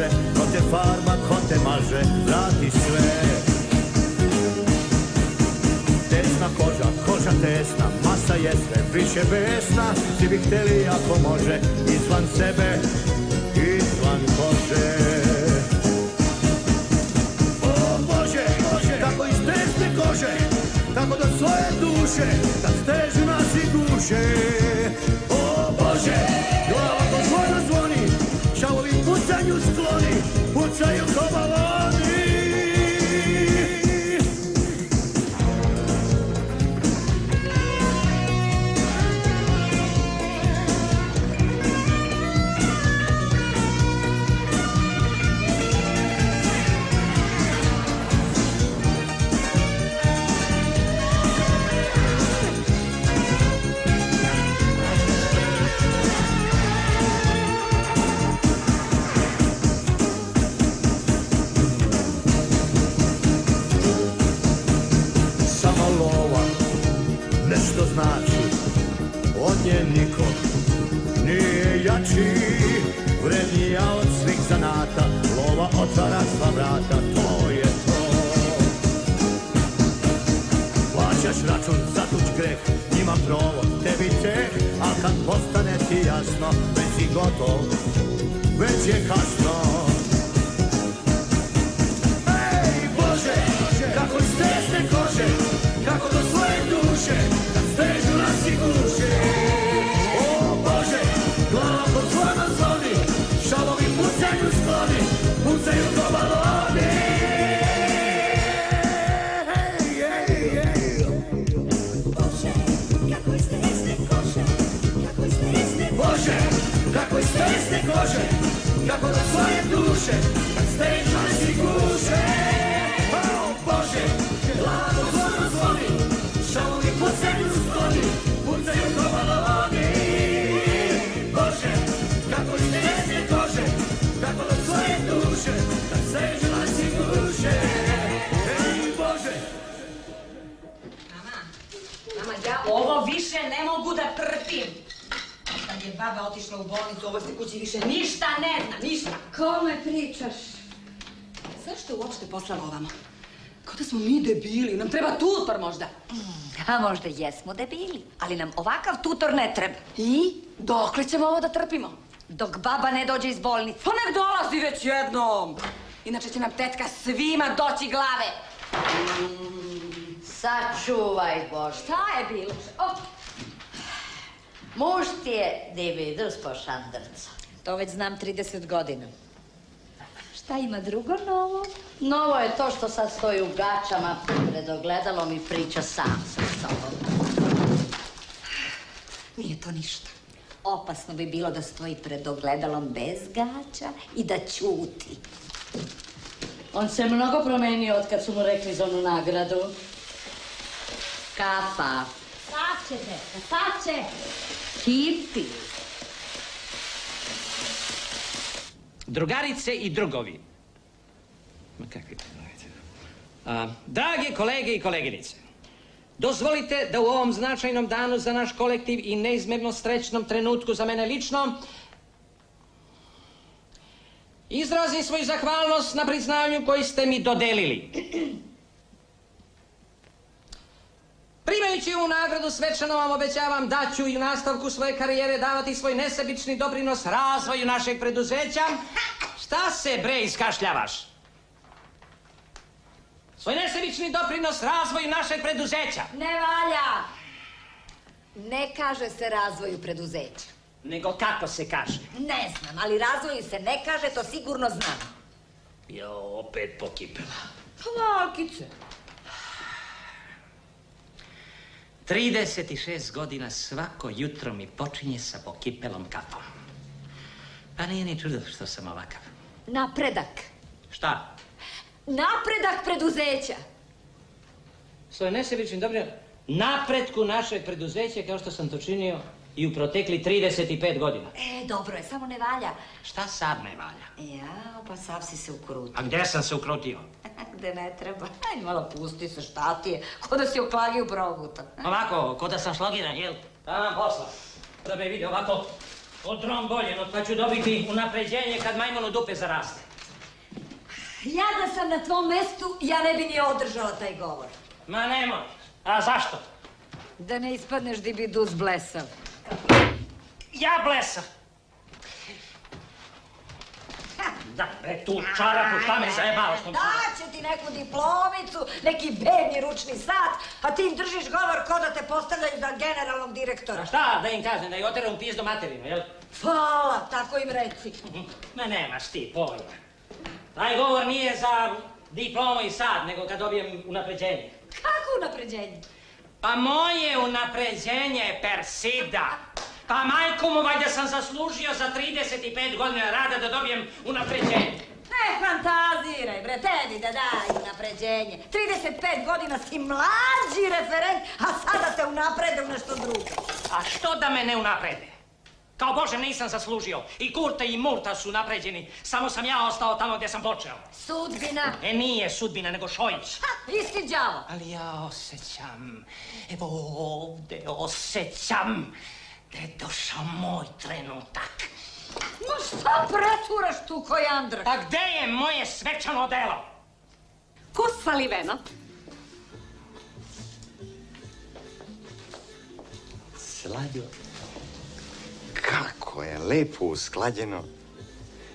može, ko te farba, ko te maže, vrati sve. Tesna koža, koža tesna, masa je sve više besna, svi bi htjeli ako može, izvan sebe, izvan kože. O Bože, kako iz tesne kože, tako do svoje duše, kad stežu nas i guše. O Bože, glava ko zvona zvoni, šavovi pucanju skloni, pucaju ko baloni. Niko nije jači, vrednija od svih zanata, lova otvara sva vrata, to je to. Plaćaš račun za tuđ greh, njima provod, tebi ceh, a kad postane ti jasno, već si gotov, već je kasno. Ej Bože, kako iz tesne kože, kako do svoje duše, kad stežu nas i guše. Glava pod zvona zvoni, šalovi pucanju skloni, pucaju ko baloni. Bože, kako iz tesne kože, kako iz tesne kože. Bože, kako iz tesne kože, kako do svoje duše, kad stežu nas i guše. O Bože, glava pod zvona zvoni, šalovi pucanju skloni, pucaju ko baloni. Kako iz tesne kože, kako do svoje duše, kad stežu nas i guše. Ej Bože! Mama, ja ovo više ne mogu da trpim. Kad je baba otišla u bolnicu, ovo se kući više ništa ne zna, ništa. Kome pričaš? Zašto uopšte poslala ovamo? Kao da smo mi debili, nam treba tutor možda. A možda jesmo debili, ali nam ovakav tutor ne treba. I? Dokle ćemo ovo da trpimo? Dok baba ne dođe iz bolnice. Pa nek dolazi već jednom. Inače će nam tetka svima doći glave. Sačuvaj Bože. Šta je bilo? Muž ti je dividus po šandrca. To već znam 30 godina. Šta ima drugo novo? Novo je to što sad stoji u gačama pred ogledalom i priča sam sa sobom. Nije to ništa. Opasno bi bilo da stoji pred ogledalom bez gača i da ćuti. On se mnogo promenio od kad su mu rekli za onu nagradu. Kafa. Sad će, deka, sad će. Kiti. Drugarice i drugovi. Ma kakvi drage kolege i koleginice, dozvolite da u ovom značajnom danu za naš kolektiv i neizmjerno srećnom trenutku za mene lično izrazim svoju zahvalnost na priznanju koji ste mi dodelili. Primajući ovu nagradu svečano vam obećavam da ću i u nastavku svoje karijere davati svoj nesebični doprinos razvoju našeg preduzeća. Šta se bre iskašljavaš? Svoj nesebični doprinos razvoju našeg preduzeća. Ne valja. Ne kaže se razvoju preduzeća. Nego kako se kaže? Ne znam, ali razvoju se ne kaže, to sigurno znam. Jo, opet pokipela. Hvalkice. 36 godina svako jutro mi počinje sa pokipelom kafom. Pa nije ni čudo što sam ovakav. Napredak. Šta? Napredak preduzeća. Svoj nesebični doprinos napretku našeg preduzeća kao što sam to činio i u protekli 35 godina. Dobro je, samo ne valja. Šta sad ne valja? Ja, pa sav si se ukrutio. A gdje sam se ukrutio? Gde ne treba. Aj, malo pusti se, šta ti je? Ko da si oklagio proguta. Ovako, ko da sam šlogiran, jel? Taman posla. Da me vidi ovako odromboljeno, pa ću dobiti unapređenje kad majmunu dupe zaraste. Ja da sam na tvom mestu, ja ne bi ni održala taj govor. Ma nemoj. A zašto? Da ne ispadneš dibidus blesav. Ja blesav. Da, tu čarapu, šta me zajebavaš? Daće ti neku diplomicu, neki bedni ručni sat, a ti im držiš govor ko da te postavljaju za generalnog direktora. A šta da im kažem, da ih oteram u pizdu materinu, jel? Hvala, tako im reci. Ma nemaš ti pojma. Taj govor nije za diplomu i sad, nego kad dobijem unapređenje. Kako unapređenje? Pa moje unapređenje, Persida. Pa majku mu, valjda sam zaslužio za 35 godina rada da dobijem unapređenje. Ne fantaziraj, bre, tebi da daj unapređenje. 35 godina si mlađi referent, a sada te unaprede u nešto drugo. A što da me ne unaprede? Kao Bože nisam zaslužio. I Kurta i Murta su napređeni. Samo sam ja ostao tamo gdje sam počeo. Sudbina. Nije sudbina, nego šojić. Ha, isti đavo. Ali ja osjećam, evo ovdje osjećam da je došao moj trenutak. No šta preturaš tu ko Jandrak? A gdje je moje svečano delo? Ko Salivena? Slađo, kako je lepo usklađeno.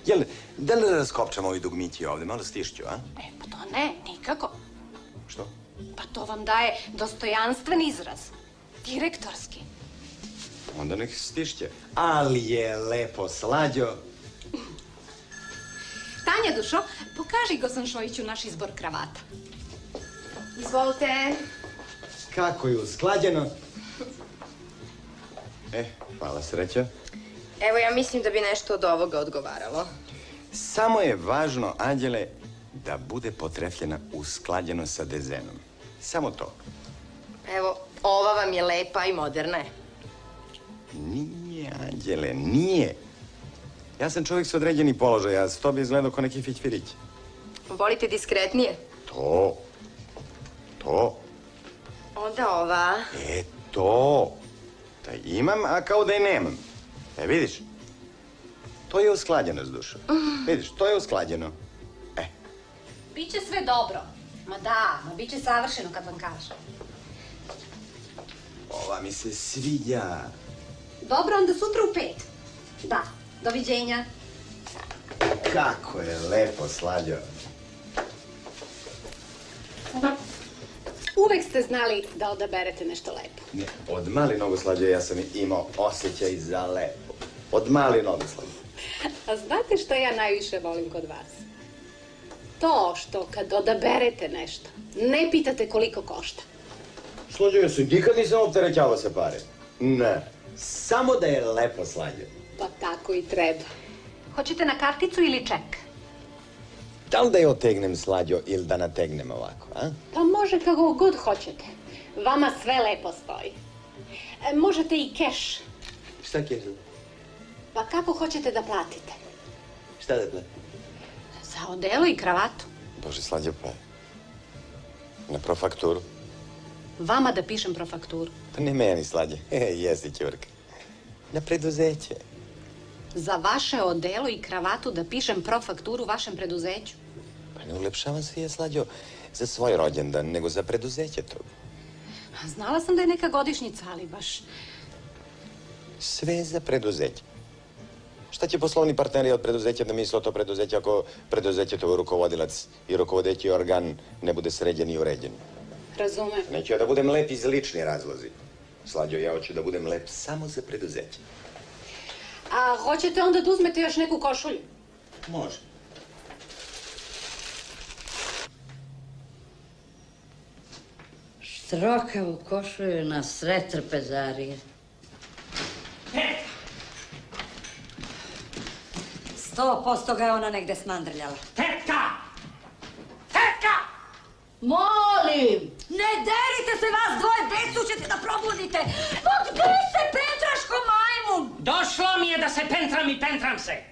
Jel, da li raskopčamo ovi dugmići ovdje, malo stišću, a? Pa to ne, nikako. Što? Pa to vam daje dostojanstven izraz. Direktorski. Onda nek stišće. Ali je lepo, Slađo. Tanja, dušo, pokaži Gosan Šojiću naš izbor kravata. Izvolite. Kako je usklađeno. Hvala, Srećo. Evo, ja mislim da bi nešto od ovoga odgovaralo. Samo je važno, Anđele, da bude potrefljena usklađeno sa dezenom. Samo to. Evo, ova vam je lepa i moderna je. Nije, Anđele, nije. Ja sam čovjek s određenih položaja, s to bi izgledao ko neki fićfirić. Volite diskretnije? To. Onda ova. To. Da imam, a kao da i nemam. Vidiš? To je usklađeno s dušom. Vidiš, to je usklađeno. Biće sve dobro. Ma da, ma bit će savršeno kad vam kažem. Ova mi se sviđa. Dobro, onda sutra u 5. Da, doviđenja. Kako je lepo, Slađo. Uvek ste znali da odaberete nešto lepo. Ne, od mali nogu, Slađo, ja sam imao osjećaj za lepo. Od mali nogu, Slađo. A znate što ja najviše volim kod vas? To što kad odaberete nešto, ne pitate koliko košta. Slađo, ja se nikad nisam opterećavao sa pare. Ne, samo da je lepo, Slađo. Pa tako i treba. Hoćete na karticu ili ček? Da li da je otegnem, Slađo, ili da nategnem ovako, a? Pa može kako god hoćete. Vama sve lepo stoji. Možete i keš. Šta keš? Pa kako hoćete da platite? Šta da platim? Za odelo i kravatu. Bože, Slađo, pa... Na profakturu? Vama da pišem profakturu. Pa ne meni, Slađe. Jesi, ćurka. Na preduzeće. Za vaše odelo i kravatu da pišem profakturu vašem preduzeću. Pa ne ulepšavam se ja, Slađo, za svoj rođendan, nego za preduzeće to. Znala sam da je neka godišnjica, ali baš... Sve za preduzeće. Šta će poslovni partneri od preduzeća da misle o to preduzeće ako preduzeće to rukovodilac i rukovodeći organ ne bude sređen i uređen? Razumem. Neću ja da budem lep iz lični razlozi. Slađo, ja hoću da budem lep samo za preduzeće. A hoćete onda da uzmete još neku košulju? Može. Štrokavu košulju na sred trpezarije. 100% ga je ona negde smandrljala. Tetka! Molim! Ne derite se vas dvoje, decu ćete da probudite! Pa gde se pentraš ko majmun? Došlo mi je da se pentram i pentram se.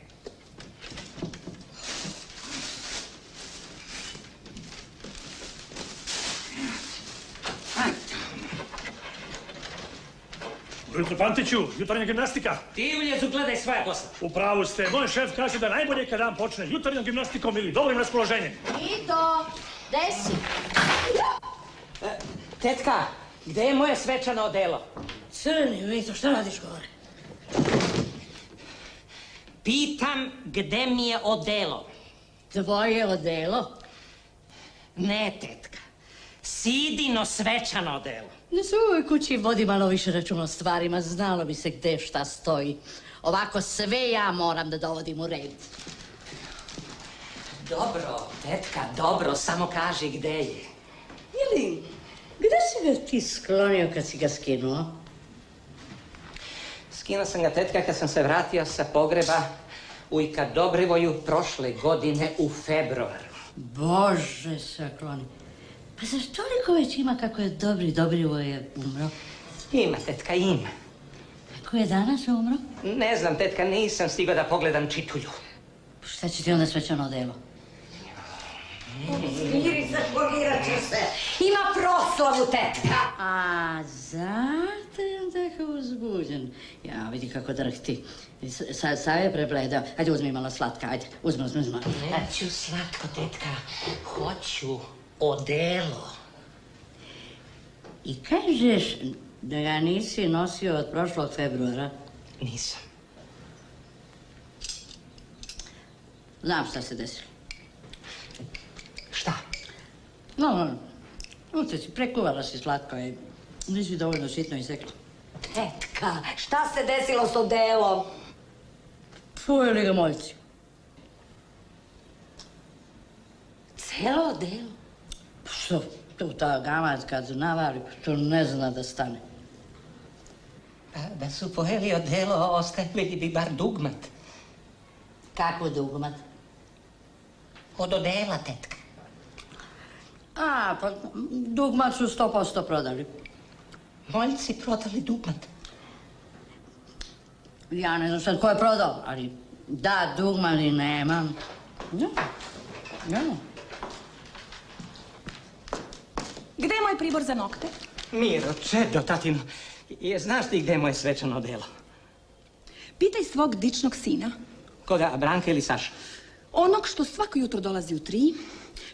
Dobro jutro, Pantiću. Jutarnja gimnastika. Ti u ljezu gledaj svoja posla. U pravu ste. Moj šef kaže da najbolje kad dan počne jutarnjom gimnastikom ili dobrim raspoloženjem. Mito, gde si? Tetka, gde je moje svečano odelo? Crni, Mito, šta radiš gore? Pitam gde mi je odelo. Tvoje odelo? Ne, tetka. Sidino svečano odelo. Da se u ovoj kući vodi malo više računa o stvarima, znalo bi se gde šta stoji. Ovako sve ja moram da dovodim u red. Dobro, tetka, dobro, samo kaži gde je. Ili, gde si ga ti sklonio kad si ga skinuo? Skinuo sam ga, tetka, kad sam se vratio sa pogreba u Ika Dobrivoju prošle godine u februaru. Bože sakloni. Pa zar toliko već ima kako je Dobrivoje umro? Ima, tetka, ima. Kako je danas umro? Ne znam, tetka, nisam stigao da pogledam čitulju. Šta će ti onda svečano odelo? Smiri se, špolirat ću se. Ima proslavu, tetka. A, zato je on tako uzbuđen. Ja, vidi kako drhti. Sad je prebledao. Ajde, uzmi malo slatka, ajde. Uzmi. Neću slatko, tetka. Hoću odelo. I kažeš da ga nisi nosio od prošlog februara? Nisam. Znam šta se desilo. Šta? Uče si, prekuvala si slatko i nisi dovoljno sitno isekla. Tetka, šta se desilo s odelom? Pojeli ga moljci. Celo odelo? Što? Tu ta gamac kad navari, to ne zna da stane. Da su pojeli odelo, ostavili bi bar dugmat. Kako dugmat? Od odela, tetka. A, pa dugmat su 100% prodali. Moljci prodali dugmat. Ja ne znam sad ko je prodao, ali da dugmat i nemam. Ja. Gde je moj pribor za nokte? Miro, čedo, tatino. Znaš ti gde je moje svečano odelo? Pitaj svog dičnog sina. Koga, Branka ili Saša? Onog što svako jutro dolazi u 3,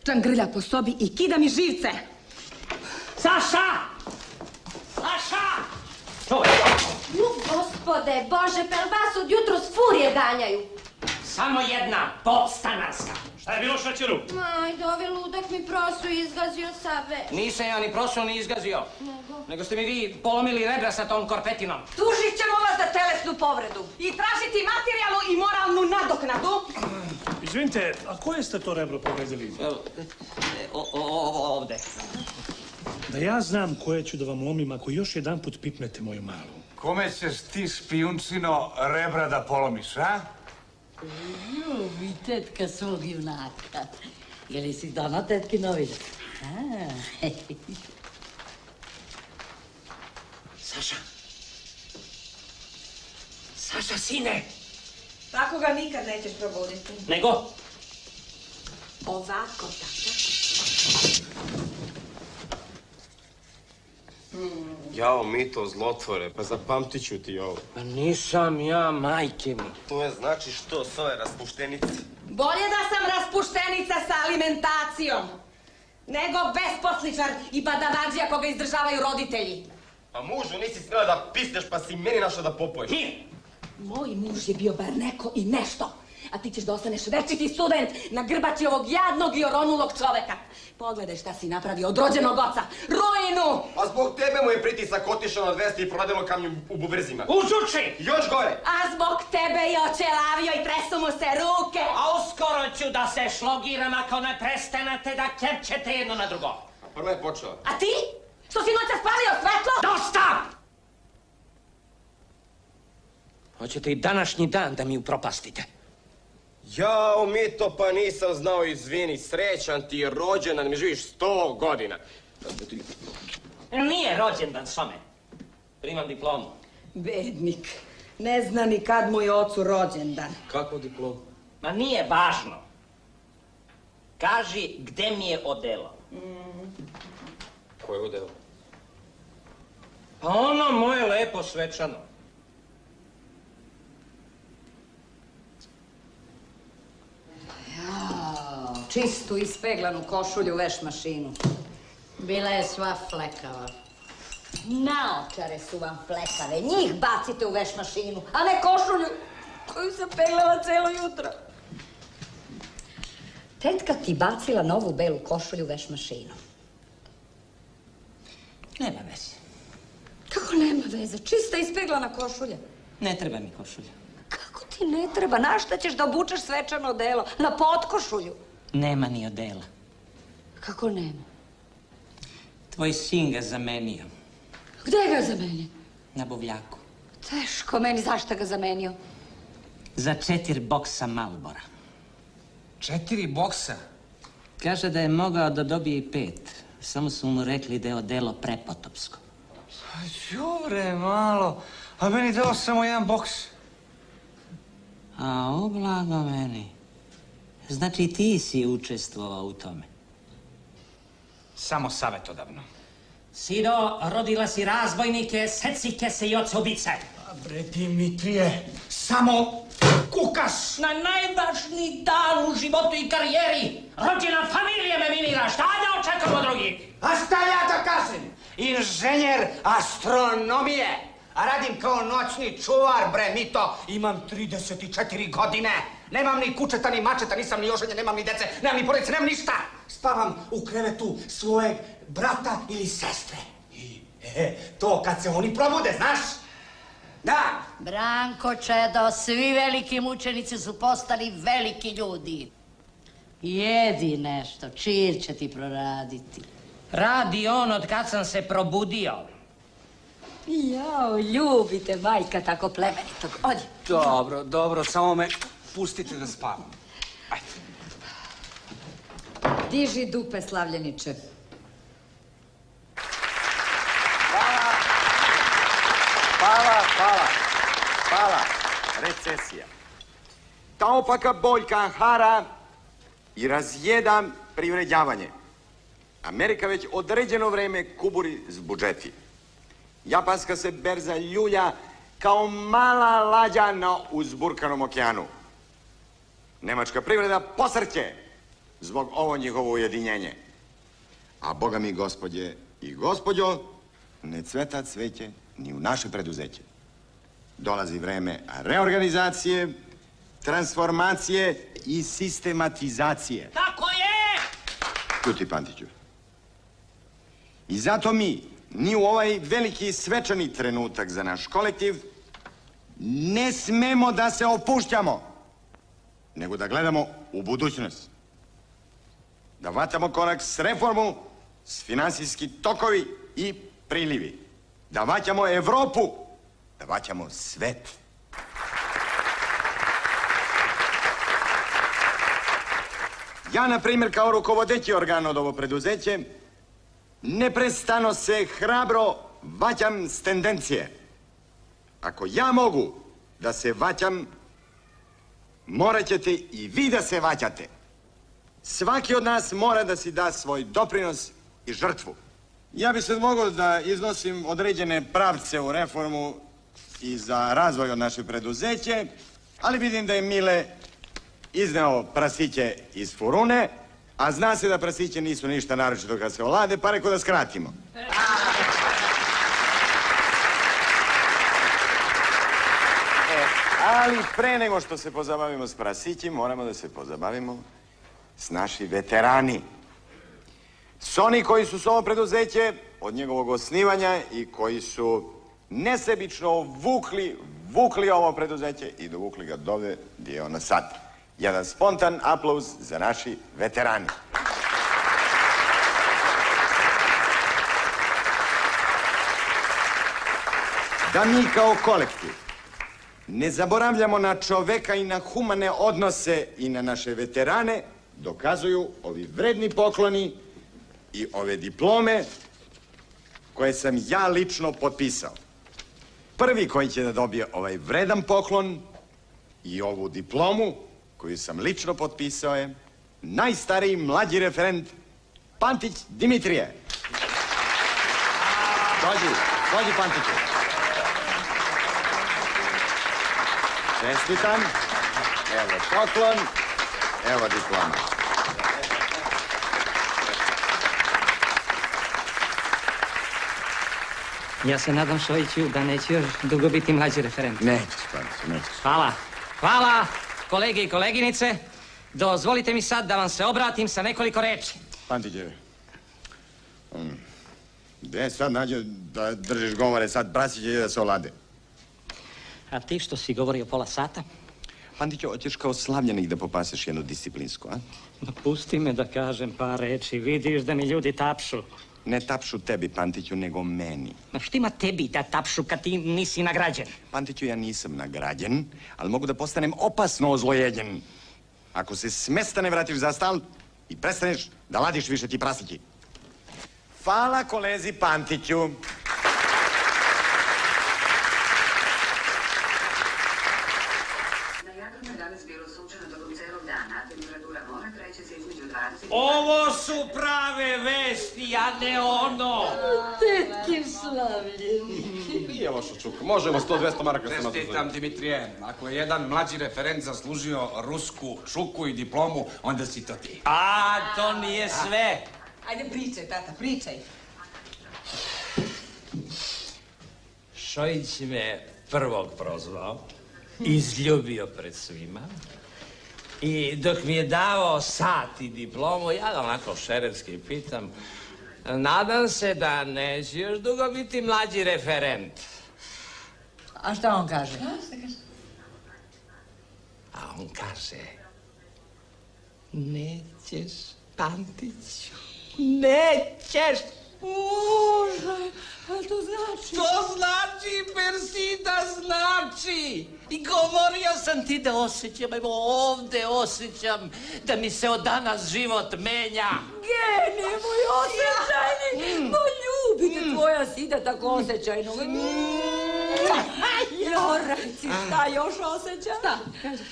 čangrlja po sobi i kida mi živce. Saša! Saša! Čuvaj! Gospode Bože, pel vas od jutro s furije ganjaju. Samo jedna podstanarska. Šta je bilo, šećeru? Ajde, ovaj ludak mi prosu izgazio save. Nisam ja ni prošao ni izgazio. Nego ste mi vi polomili rebra sa tom korpetinom. Tužit ćemo vas za telesnu povredu i tražiti materijalnu i moralnu nadoknadu. Izvinite, a koje ste to rebro povredili? Ovde. Da ja znam koje ću da vam lomim ako još jedan put pipnete moju malu. Kome ćeš ti, špijuncino, rebra da polomiš, a? Ljubi tetka svog junaka. Je li si doma tetki novine? Saša! Saša, sine! Tako ga nikad nećeš probuditi. Nego? Ovako, tata. Jao, Mito, zlotvore, pa zapamtit ću ti ovo. Pa nisam ja, majke mi. To je znači što s ove raspuštenice? Bolje da sam raspuštenica sa alimentacijom, nego besposličar i badavađija koga izdržavaju roditelji. Pa mužu, nisi smjela da pisneš pa si meni našla da popoješ. Moj muž je bio bar neko i nešto, a ti ćeš da ostaneš večiti student na grbači ovog jadnog i oronulog čoveka. Pogledaj šta si napravio od rođenog oca, ruinu! A zbog tebe mu je pritisak otišao na 200 i prodalo kamnju u bubrzima. Uđuči! Još gore! A zbog tebe je očelavio i tresu mu se ruke! A uskoro ću da se šlogiram ako ne prestanete da kepćete jedno na drugo. Prvo je počela. A ti? Što si noća spalio svetlo? Dosta! Hoćete i današnji dan da mi upropastite. Jao, Mito, pa nisam znao, izvini, srećan ti rođendan, mi živiš 100 godina. Nije rođendan s ome. Primam diplomu. Bednik, ne zna ni kad mu je ocu rođendan. Kako diplomu? Ma nije važno. Kaži gde mi je odelo. Koje odelo? Pa ono moje lepo svečano. Jao, čistu ispeglanu košulju veš mašinu. Bila je sva flekava. Naočare su vam flekave, njih bacite u veš mašinu, a ne košulju koju sam peglala celo jutro. Tetka ti bacila novu belu košulju u veš mašinu. Nema veze. Kako nema veze? Čista ispeglana košulja. Ne treba mi košulja. Kako ti ne treba? Na šta ćeš da obučeš svečano odelo? Na potkošulju? Nema ni odela. Kako nema? Tvoj sin ga zamenio. Gde ga zamenio? Na buvljaku. Teško meni, zašto ga zamenio? Za 4 boksa Malbora. 4 boksa? Kaže da je mogao da dobije i 5. Samo su mu rekli da je odelo prepotopsko. Đure, malo. A meni dao samo 1 boks. A oblago meni. Znači ti si učestvovao u tome. Samo savjetodavno. Sido, rodila si razbojnike, secike se i ocobice. Bre, Dimitrije, samo kukas. Na najvažniji dan u životu i karijeri. Rođena familije me minira. Šta da očekam od drugih? A šta ja da kažem? Inženjer astronomije. A radim kao noćni čuvar, bre, Mito. Imam 34 godine. Nemam ni kučeta, ni mačeta, nisam ni oženjen, nemam ni dece, nemam ni porodice, nemam ništa. Spavam u krevetu svojeg brata ili sestre. I to kad se oni probude, znaš? Da. Branko, čedo, svi veliki mučenici su postali veliki ljudi. Jedi nešto, čir će ti proraditi. Radi on od kad sam se probudio. Jao, ljubite majka tako plemenitog. Odi. Dobro, samo me pustite da spavam. Ajde. Diži dupe, slavljeniče. Hvala. Recesija. Ta opaka boljka hara i razjeda privređavanje. Amerika već određeno vreme kuburi s budžeti. Japanska se berza ljulja kao mala lađa na uzburkanom okeanu. Nemačka privreda posrće zbog ovo njihovo ujedinjenje. A boga mi, gospodje i gospođo, ne cveta cveće ni u naše preduzeće. Dolazi vreme reorganizacije, transformacije i sistematizacije. Tako je! Čuti, Pantiću. I zato mi, ni u ovaj veliki svečani trenutak za naš kolektiv, ne smemo da se opuštamo, nego da gledamo u budućnost. Da vatamo korak s reformu, s finansijski tokovi i prilivi. Da vaćamo Evropu, da vaćamo svet. Ja, na primjer, kao rukovodeći organ od ovo preduzeće, neprestano se hrabro vaćam s tendencije. Ako ja mogu da se vaćam, morat ćete i vi da se vaćate. Svaki od nas mora da si da svoj doprinos i žrtvu. Ja bi sad mogao da iznosim određene pravce u reformu i za razvoj od naše preduzeće, ali vidim da je Mile izneo prasiće iz furune, a zna se da prasiće nisu ništa naročito kad se olade, pa reko da skratimo. Ali pre nego što se pozabavimo s prasićim, moramo da se pozabavimo s naši veterani. S oni koji su s ovo preduzeće od njegovog osnivanja i koji su nesebično vukli ovo preduzeće i dovukli ga dovde gdje je ono sad. Jedan spontan aplauz za naši veterani. Da mi kao kolektiv ne zaboravljamo na čoveka i na humane odnose i na naše veterane, dokazuju ovi vredni pokloni i ove diplome koje sam ja lično potpisao. Prvi koji će da dobije ovaj vredan poklon i ovu diplomu koju sam lično potpisao je najstariji mlađi referent Pantić Dimitrije. Dođi. Vodi Pantiću. Čestitam. Evo poklon. Evo diploma. Ja se nadam, Šojiću, da neće još dugo biti mlađi referent. Nećeš, Pantiću, nećeš. Hvala. Hvala, kolege i koleginice. Dozvolite mi sad da vam se obratim sa nekoliko reči. Pantiće, gdje sad nađe da držiš govore, sad prasiće i da se olade. A ti što si govorio pola sata? Pantiću, hoćeš kao slavljenik da popaseš jednu disciplinsku, a? Pusti me da kažem par reči, vidiš da mi ljudi tapšu. Ne tapšu tebi, Pantiću, nego meni. Ma što ima tebi da tapšu kad ti nisi nagrađen? Pantiću, ja nisam nagrađen, ali mogu da postanem opasno ozlojeđen. Ako se s mesta ne vratiš za stal i prestaneš da ladiš više ti prasići. Hvala kolezi Pantiću. Ovo su prave vesti, a ne ono! Tetki slavljeni. Nije lošo, Čuka. Možemo 100-200 maraka se Čestitam, Dimitrije. Ako je jedan mlađi referent zaslužio rusku čuku i diplomu, onda si to ti. A, to nije sve. Ajde, pričaj, tata, pričaj. Šojić me prvog prozvao, izljubio pred svima i dok mi je davao sat i diplomu, ja ga onako šerefski pitam, nadam se da neće još dugo biti mlađi referent. A šta on kaže? A on kaže, nećeš, Pantiću, nećeš. Bože, a to znači? To znači, Persida, znači. I govorio sam ti da osjećam, evo ovdje osjećam da mi se od danas život menja. Geni, moj osjećajni, ma ljubite tvoja sida tako osjećajno. Jorajci, šta još osjeća? Šta? Kaži.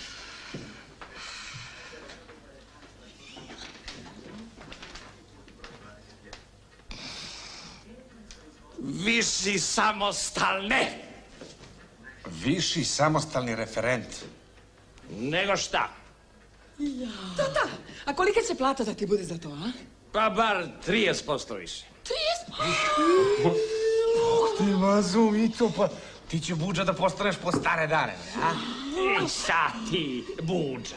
Viši samostalne. Viši samostalni referent. Nego šta? Tata, a kolika će plata da ti bude za to, a? Pa bar 30% više. 30%? Ti mazu i to, pa ti će Buđa da postaneš po stare dane, a? I sad ti, Buđa.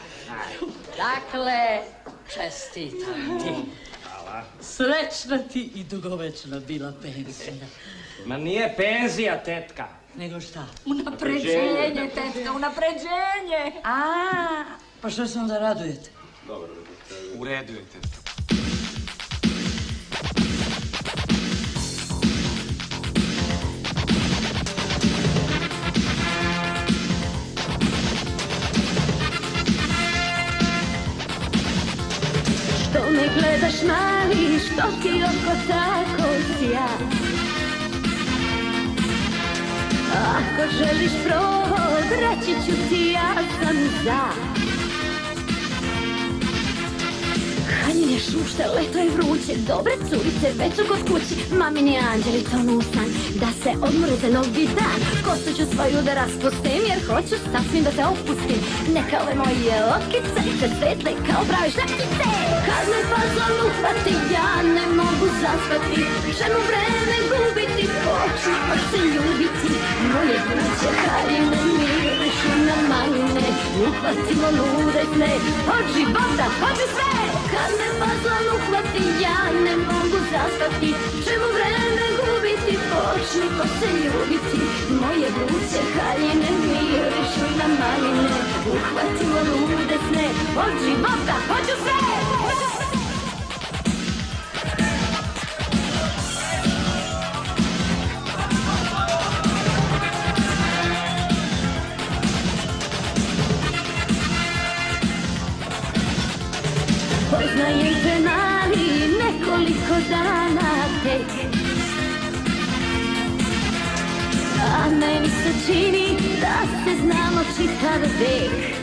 Dakle, čestitam ti. Hvala. Srećna ti i dugovečna bila penzija. Ma nije penzija, tetka. Nego šta? Unapređenje, tetka, unapređenje. Pa što se onda radujete? Dobro, u redu je, tetka. Što me gledaš mali, što ti oko tako sja? Ako želiš probod, reći ću ti ja sam za. Haljine šušte, leto je vruće, dobre curice već su kod kući. Mamini anđeli tonu u san, da se odmore za novi dan. Kosu ću svoju da raspustim, jer hoću sasvim da te opustim. Neka ove moje okice, kad svetle kao pravi šljakice. Kad me fazon uhvati, ja ne mogu zaspati. Čemu vreme gubiti, počni pa se ljubiti. Moje kuće haljine mirišu na maline. Uhvatimo lude sne, od života, hoću sve. Kad me fazon uhvati, ja ne mogu zaspati. Čemu vreme gubiti, počni pa se ljubiti. Moje kuće haljine mirišu na maline. Uhvatimo lude sne, od života, hoću sve. Poznajem te mali nekoliko dana tek. A meni se čini da se znamo čitav vek.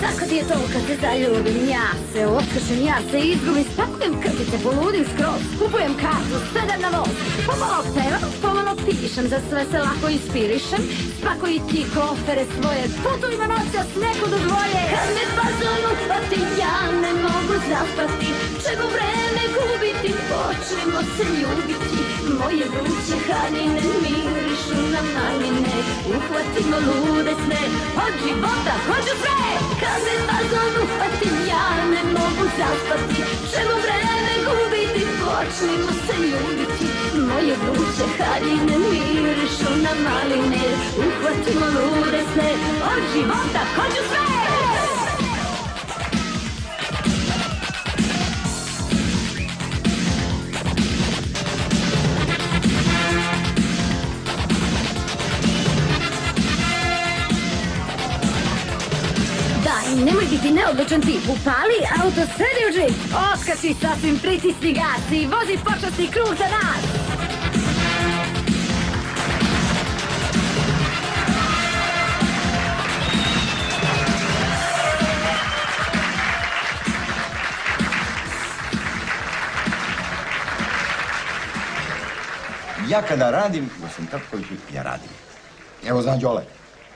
Tako ti je to kad se zaljubim, ja se otkršem, ja se izgubim, spakujem krpice, poludim skroz, kupujem kartu, sedem na voz, pomalo pevam, pomalo pišem, za sve se lako ispirišem, spakuj ti kofere svoje, putuj na noćas nekud u dvoje. Kad me fazon uhvati, ja ne mogu zaspati, čemu vreme gubiti, počnemo se ljubiti, moje vruće haljine mirišu na maline, uhvatimo lude sne, od života hoću sve. Kad me fazon uhvati, ja ne mogu zaspati, čemu vreme gubiti, počnemo se ljubiti, moje vruće haljine mirišu na maline, uhvatimo lude sne, od života hoću sve. Nemoj biti neodlučan tip, upali auto, sredi u džip, otkači sasvim, pritisni gas i vozi počasni krug za nas. Ja kada radim, gospodin Trpkoviću, ja radim. Evo zna Đole.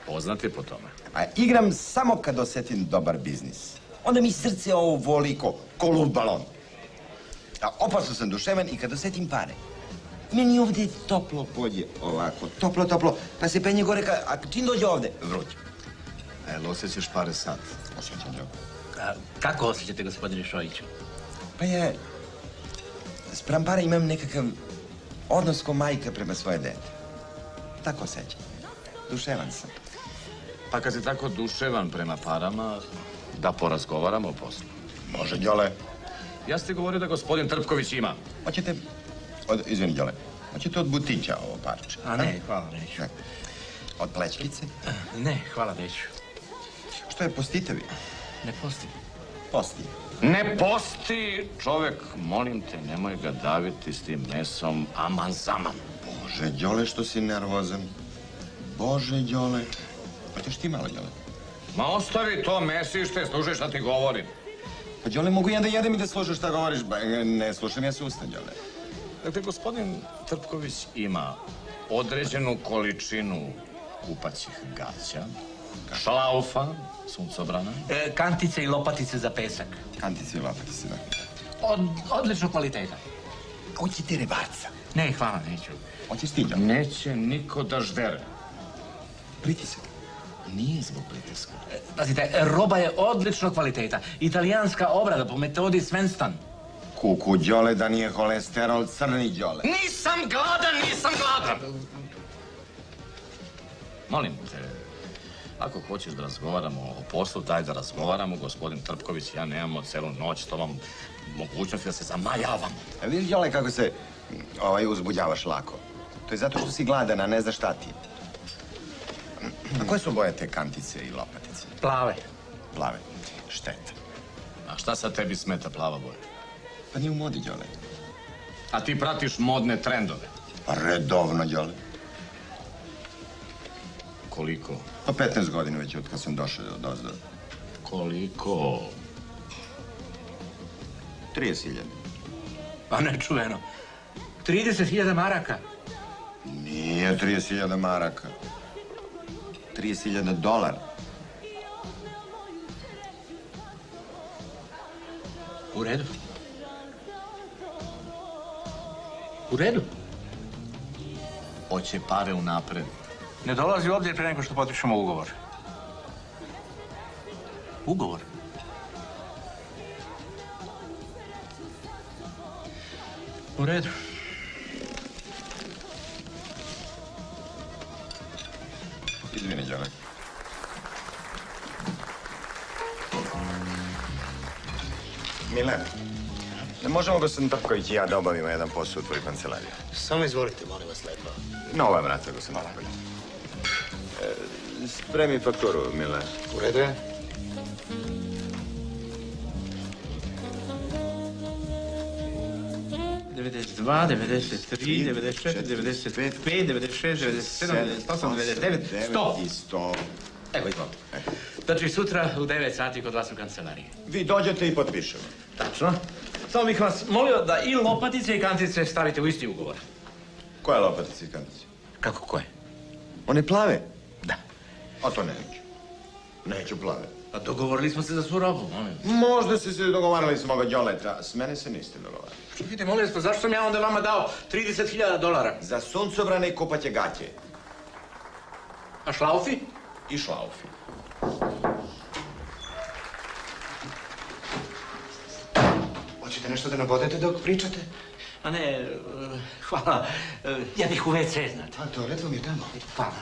Poznati po tome. A igram samo kad osjetim dobar biznis. Onda mi srce ovo voli ko lud balon. A opasno sam duševan i kad osjetim pare. Meni ovdje toplo polje, ovako, toplo, pa se penje gore, a čim dođe ovdje, vruće. A jel osjećaš pare sad? Osjećam, Đole. Kako osjećate, gospodine Šojiću? Pa je, spram para imam nekakav odnos ko majka prema svoje dete. Tako osjećam. Duševan sam. Pa kad si tako duševan prema parama, da porazgovaramo o poslu. Može, Đole. Ja sam ti govorio da gospodin Trpković ima. Hoćete, izvini, Đole, hoćete od butića ovo parče? A ne, hvala, neću. Od plećkice? Ne, hvala, neću. Što je, postite vi? Ne posti. Posti. Ne posti! Čovek, molim te, nemoj ga daviti s tim mesom aman zaman. Bože, Đole, što si nervozan. Bože, Đole. Hoćeš ti malo, Đole? Ma ostavi to mesište, slušaj šta ti govorim. Pa, Đole, mogu ja da jedem i da slušaš šta govoriš. Ne slušam ja se usta, Đole. Dakle, gospodin Trpković ima određenu količinu kupaćih gaća, šlaufa, suncobrana. Kantice i lopatice za pesak. Kantice i lopatice, da. Odličnog kvaliteta. Hoćete rebarca? Ne, hvala, neću. Hoćeš ti, Đole? Neće niko da ždere. Pritisak. Nije zbog pritiska. Pazite, roba je odličnog kvaliteta. Italijanska obrada po metodi Svenstan. Kuku, Đole, da nije holesterol, crni, Đole. Nisam gladan! Molim te, ako hoćeš da razgovaramo o poslu, daj da razgovaramo. Gospodin Trpković i ja nemamo celu noć, to vam mogućnost da se zamajavamo. A vidiš, Đole, kako se uzbuđavaš lako. To je zato što si gladan, a ne znaš šta ti. A koje su boje te kantice i lopatice? Plave. Plave. Šteta. A šta sad tebi smeta plava boja? Pa nije u modi, Đole. A ti pratiš modne trendove? Pa redovno, Đole. Koliko? Pa 15 godina već od kad sam došao do ozdo. Koliko? 30.000. Pa nečuveno. 30.000 maraka. Nije 30.000 maraka. 30.000 dolara. U redu. U redu. Hoće pare unapred. Ne dolazi ovdje prije nego što potpišemo ugovor. Ugovor? U redu. Izvini, Đole. Mile, ne možemo gospodin Trpković i ja da obavimo jedan posao u tvoju kancelariju? Samo izvolite, molim vas lepo. Na ova vrata, gospodin Trpković. Spremi fakturu, Mile. U redu je. ...92, 93, 94, 95, 96, 97, 98, 99, 100. I 100. Evo, izvolite. Znači sutra u 9 sati kod vas u kancelariji. Vi dođete i potpišemo. Tačno. Samo bih vas molio da i lopatice i kantice stavite u isti ugovor. Koje lopatice i kantice? Kako koje? One plave? Da. A to neću. Neću plave. Pa dogovorili smo se za svu robu, molim. Možda ste se dogovarali s moga Đoleta, s mene se niste dogovarali. Čekajte, molim vas, pa zašto sam ja onda vama dao $30.000? Za suncobrane i kupatje gaće. A šlaufi? I šlaufi. Hoćete nešto da nabodete dok pričate? A ne, hvala. Ja bih u WC, znate. A toalet vam je tamo. Hvala.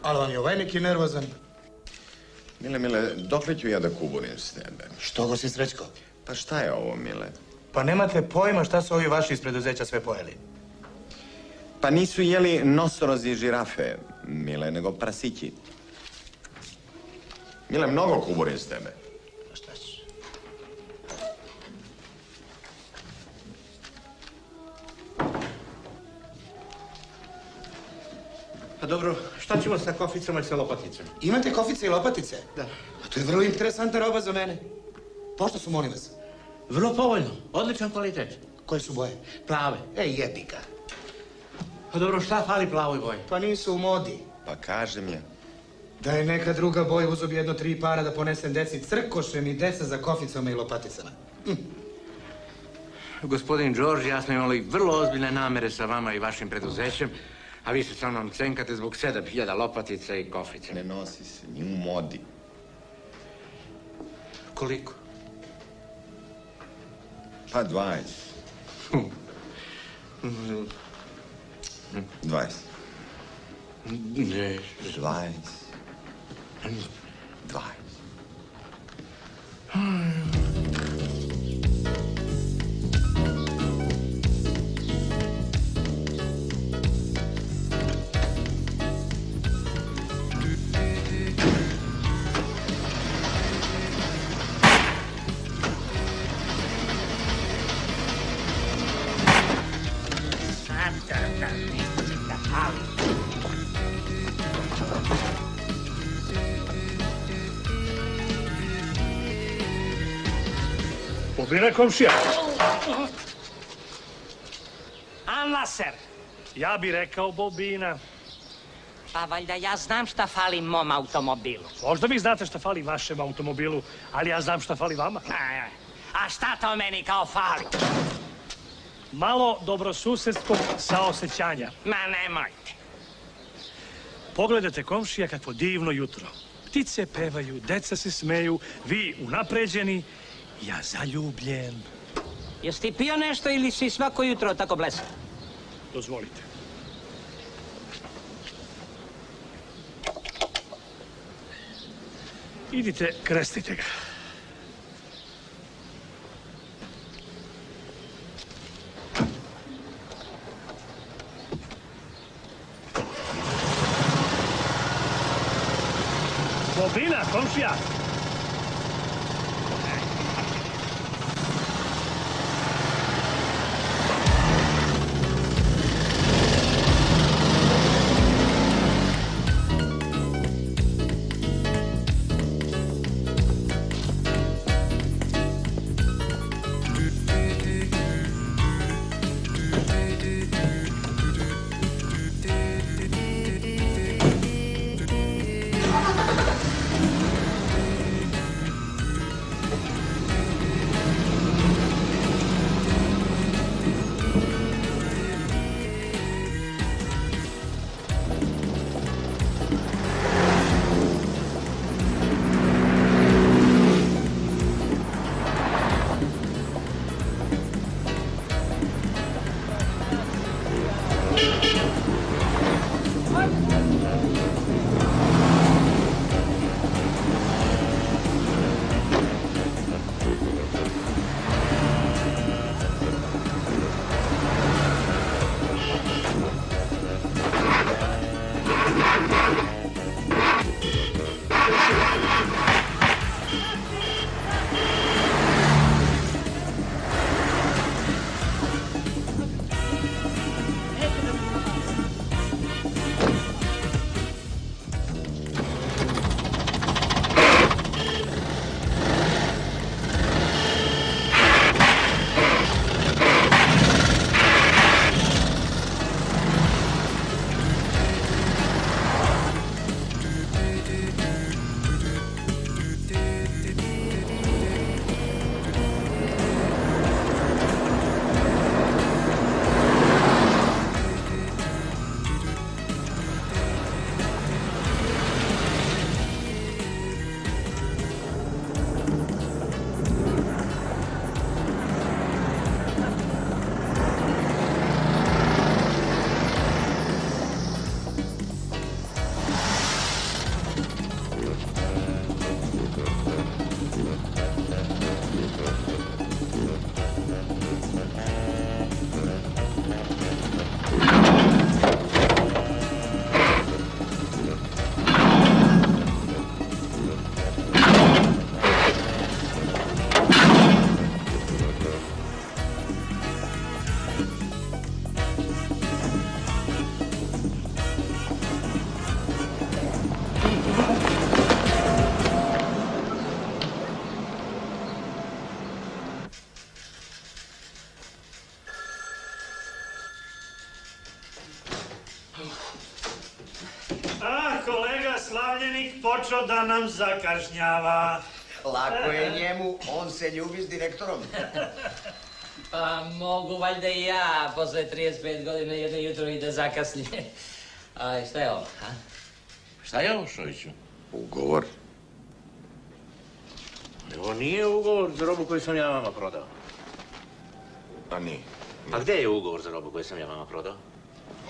Ali vam je ovaj neki nervozan. Mile, dokle ću ja da kuburim s tebe? Što go si Srećko? Pa šta je ovo, Mile? Pa nemate pojma šta su ovi vaši iz preduzeća sve pojeli. Pa nisu jeli nosorozi i žirafe, Mile, nego prasići. Mile, mnogo kuburim s tebe. Šta ćeš? Pa dobro, šta ćemo sa koficama i sa lopaticama? Imate kofice i lopatice? Da. A to je vrlo interesantna roba za mene. Pošto su, molim vas? Vrlo povoljno, odličan kvalitet. Koje su boje? Plave. Jebi ga. Pa dobro, šta fali plavoj boji? Pa nisu u modi. Pa kažem je. Da je neka druga boja, uzo bi 1-3 para da ponesem deci crkošem i deca za koficama i lopaticama. Gospodin Đorđe, ja smo imali vrlo ozbiljne namere sa vama i vašim preduzećem, a vi se sa mnom cenkate zbog 7.000 lopatica i kofice. Ne nosi se, ni u modi. Koliko? Pa 20. 20. Ne. 20. 20. Bobina komšija. Al-Naser. Ja bi rekao Bobina. Pa valjda ja znam šta fali mom automobilu. Možda vi znate šta fali vašem automobilu, ali ja znam šta fali vama. A šta to meni kao fali? Malo dobrosusedskog saosećanja. Ma nemojte. Pogledajte, komšija, kakvo divno jutro. Ptice pevaju, deca se smeju, vi unapređeni, ja zaljubljen. Jesi ti pio nešto ili si svako jutro tako blesav? Dozvolite. Idite, krestite ga. Bobina, komšija! službenik počeo da nam zakašnjava. Lako je njemu, on se ljubi s direktorom. Pa mogu valjda i ja posle 35 godina jedno jutro i da zakasnim. A šta je ovo, ha? Šta je ovo, Šojiću? Ugovor. Ovo nije ugovor za robu koju sam ja vama prodao. Pa nije. A gdje je ugovor za robu koju sam ja vama prodao?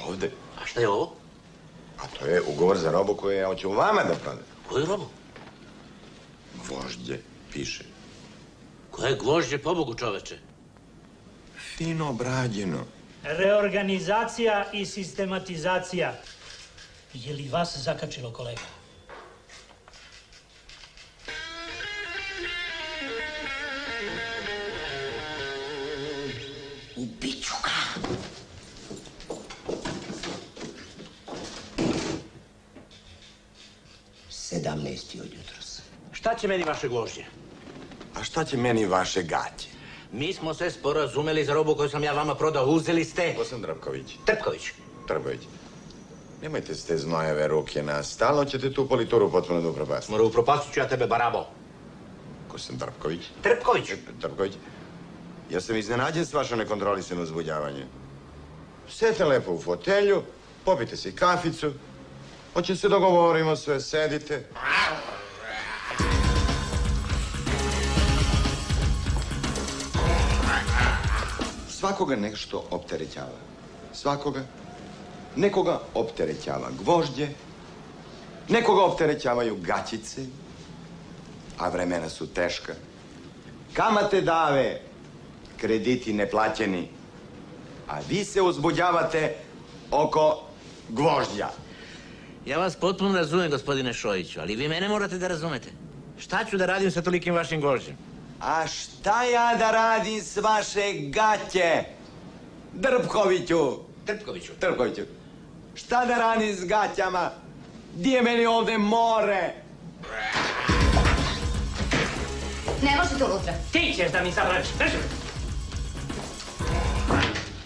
Ovde. A šta je ovo? A to je ugovor za robu koju ja hoću vama da prodam. Koju robu? Gvožđe, piše. Koje gvožđe, pobogu, čoveče? Fino obrađeno. Reorganizacija i sistematizacija. Je li vas zakačilo, kolega? Ubiću ga. Sedamnaesti od jutros. Šta će meni vaše gvožđe? A šta će meni vaše gaće? Mi smo se sporazumeli za robu koju sam ja vama prodao. Uzeli ste... Gosan Drapković. Trpković. Trbović. Nemojte ste znojeve ruke na stalno ćete tu polituru potpuno da upropastiti. Mora upropastit ću ja tebe, barabo. Gosan Drapković. Trpković. Trpković. Ja sam iznenađen s vašom nekontrolisano uzbuđavanje. Sedite lepo u fotelju, popite si kaficu, hoće se dogovorimo sve, sedite. Svakoga nešto opterećava. Svakoga. Nekoga opterećava gvožđe, nekoga opterećavaju gaćice, a vremena su teška. Kamate dave, krediti neplaćeni, a vi se uzbuđavate oko gvožđa. Ja vas potpuno razumijem, gospodine Šojiću, ali vi mene morate da razumete. Šta ću da radim sa tolikim vašim gvožđem? A šta ja da radim s vaše gaće, Drpkoviću? Trpkoviću. Šta da radim s gaćama? Di je meni ovde more? Ne možete unutra. Ti ćeš da mi zabraviš. Drži.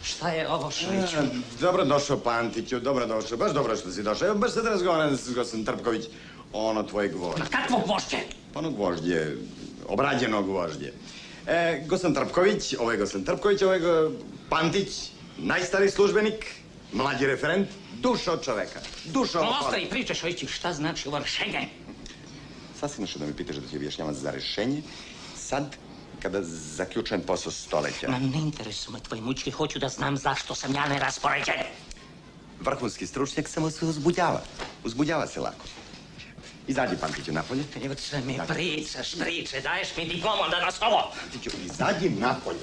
Šta je ovo, Šojiću? Dobro došao, Pantiću, dobro došao. Baš dobro što si došao. Evo, baš sad razgovaram s gospodin Trpković. Ono tvoje gvožđe. Kakvo gvožđe? Ono gvožđe, obrađeno gvožđe. Gospodin Trpković, ovo je gospodin Trpković, ovo je Pantić, najstariji službenik, mlađi referent, duša od čoveka. Duša od čoveka. Ostavi priče, Šojiću, šta znači ovo rešenje? Sad si našao da mi pitaš da ti objašnjavam za rešenje. Sad, kada zaključujem posao stoleća. Ne interesuju me tvoje mučke, hoću da znam zašto sam ja neraspoređen. Vrhunski stručnjak samo se uzbuđava. Uzbuđava se lako. Izađi, Pantiću, napolje. Evo sve mi pričaš, priče, daješ mi diplomu onda na stolo. Pantiću, izađi napolje.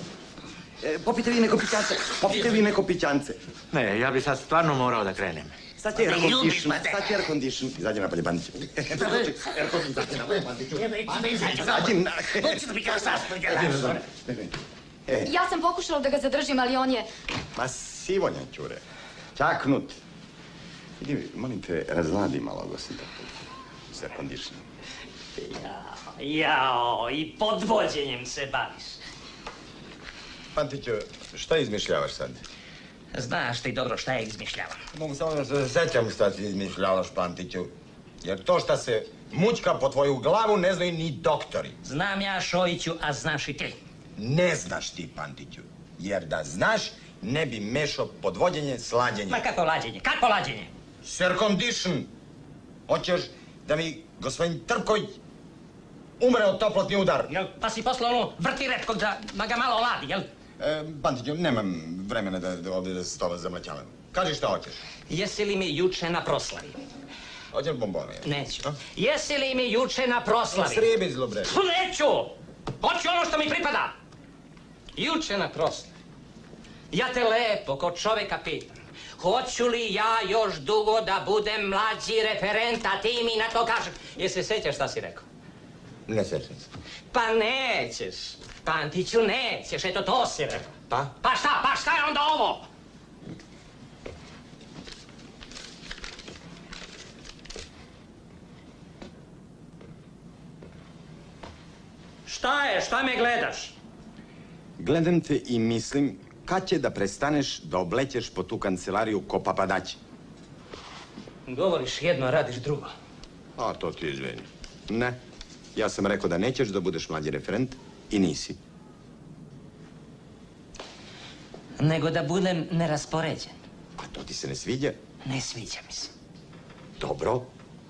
Popite vi neko pićance. Popite vi neko pićance. Ne, ja bi sad stvarno morao da krenem. Sad će air condition, sad će air condition. Izađi napolje, Pantiću. Air condition, izađi napolje, Pantiću. Izađi napolje. Hoću da mi kao saspredjelaš. Ja sam pokušala da ga zadržim, ali on je... Ma sivonja, ćure. Čaknut. Idi, molim te, razladi malo, gospodin Trpković. S air conditionom. Jao, i podvođenjem se baviš. Pantiću, šta izmišljavaš sad? Znaš ti dobro šta je izmišljavam. Mogu samo da se sećam šta ti izmišljavaš, Pantiću. Jer to šta se mućka po tvoju glavu ne znaju ni doktori. Znam ja, Šojiću, a znaš i ti. Ne znaš ti, Pantiću. Jer da znaš, ne bi mešao podvođenje s lađenjem. Ma kako lađenje? Kako lađenje? S air condition. Hoćeš da mi gospodin Trpković umre od toplotni udar. Jel, pa si poslao ono vrti repkog da ga malo ladi, jel? Pantiću, nemam vremena da ovdje s tobom zamlaćavam. Kaži šta hoćeš. Jesi li mi juče na proslavi? Hoće li bombone? Neću. Jesi li mi juče na proslavi? Sribi zlobre. Neću! Hoću ono što mi pripada. Juče na proslavi. Ja te lepo, kod čoveka pitam. Hoću li ja još dugo da budem mlađi referent, a ti mi na to kažeš. Jel se sjećaš šta si rekao? Ne sjećam se. Pa nećeš. Pantiću, nećeš. Eto to si rekao. Pa? Pa šta je onda ovo? Šta je? Šta me gledaš? Gledam te i mislim kad će da prestaneš da oblećeš po tu kancelariju ko papadaći. Govoriš jedno, radiš drugo. A to ti izvini. Ne. Ja sam rekao da nećeš da budeš mlađi referent i nisi. Nego da budem neraspoređen. A to ti se ne sviđa? Ne sviđa mi se. Dobro.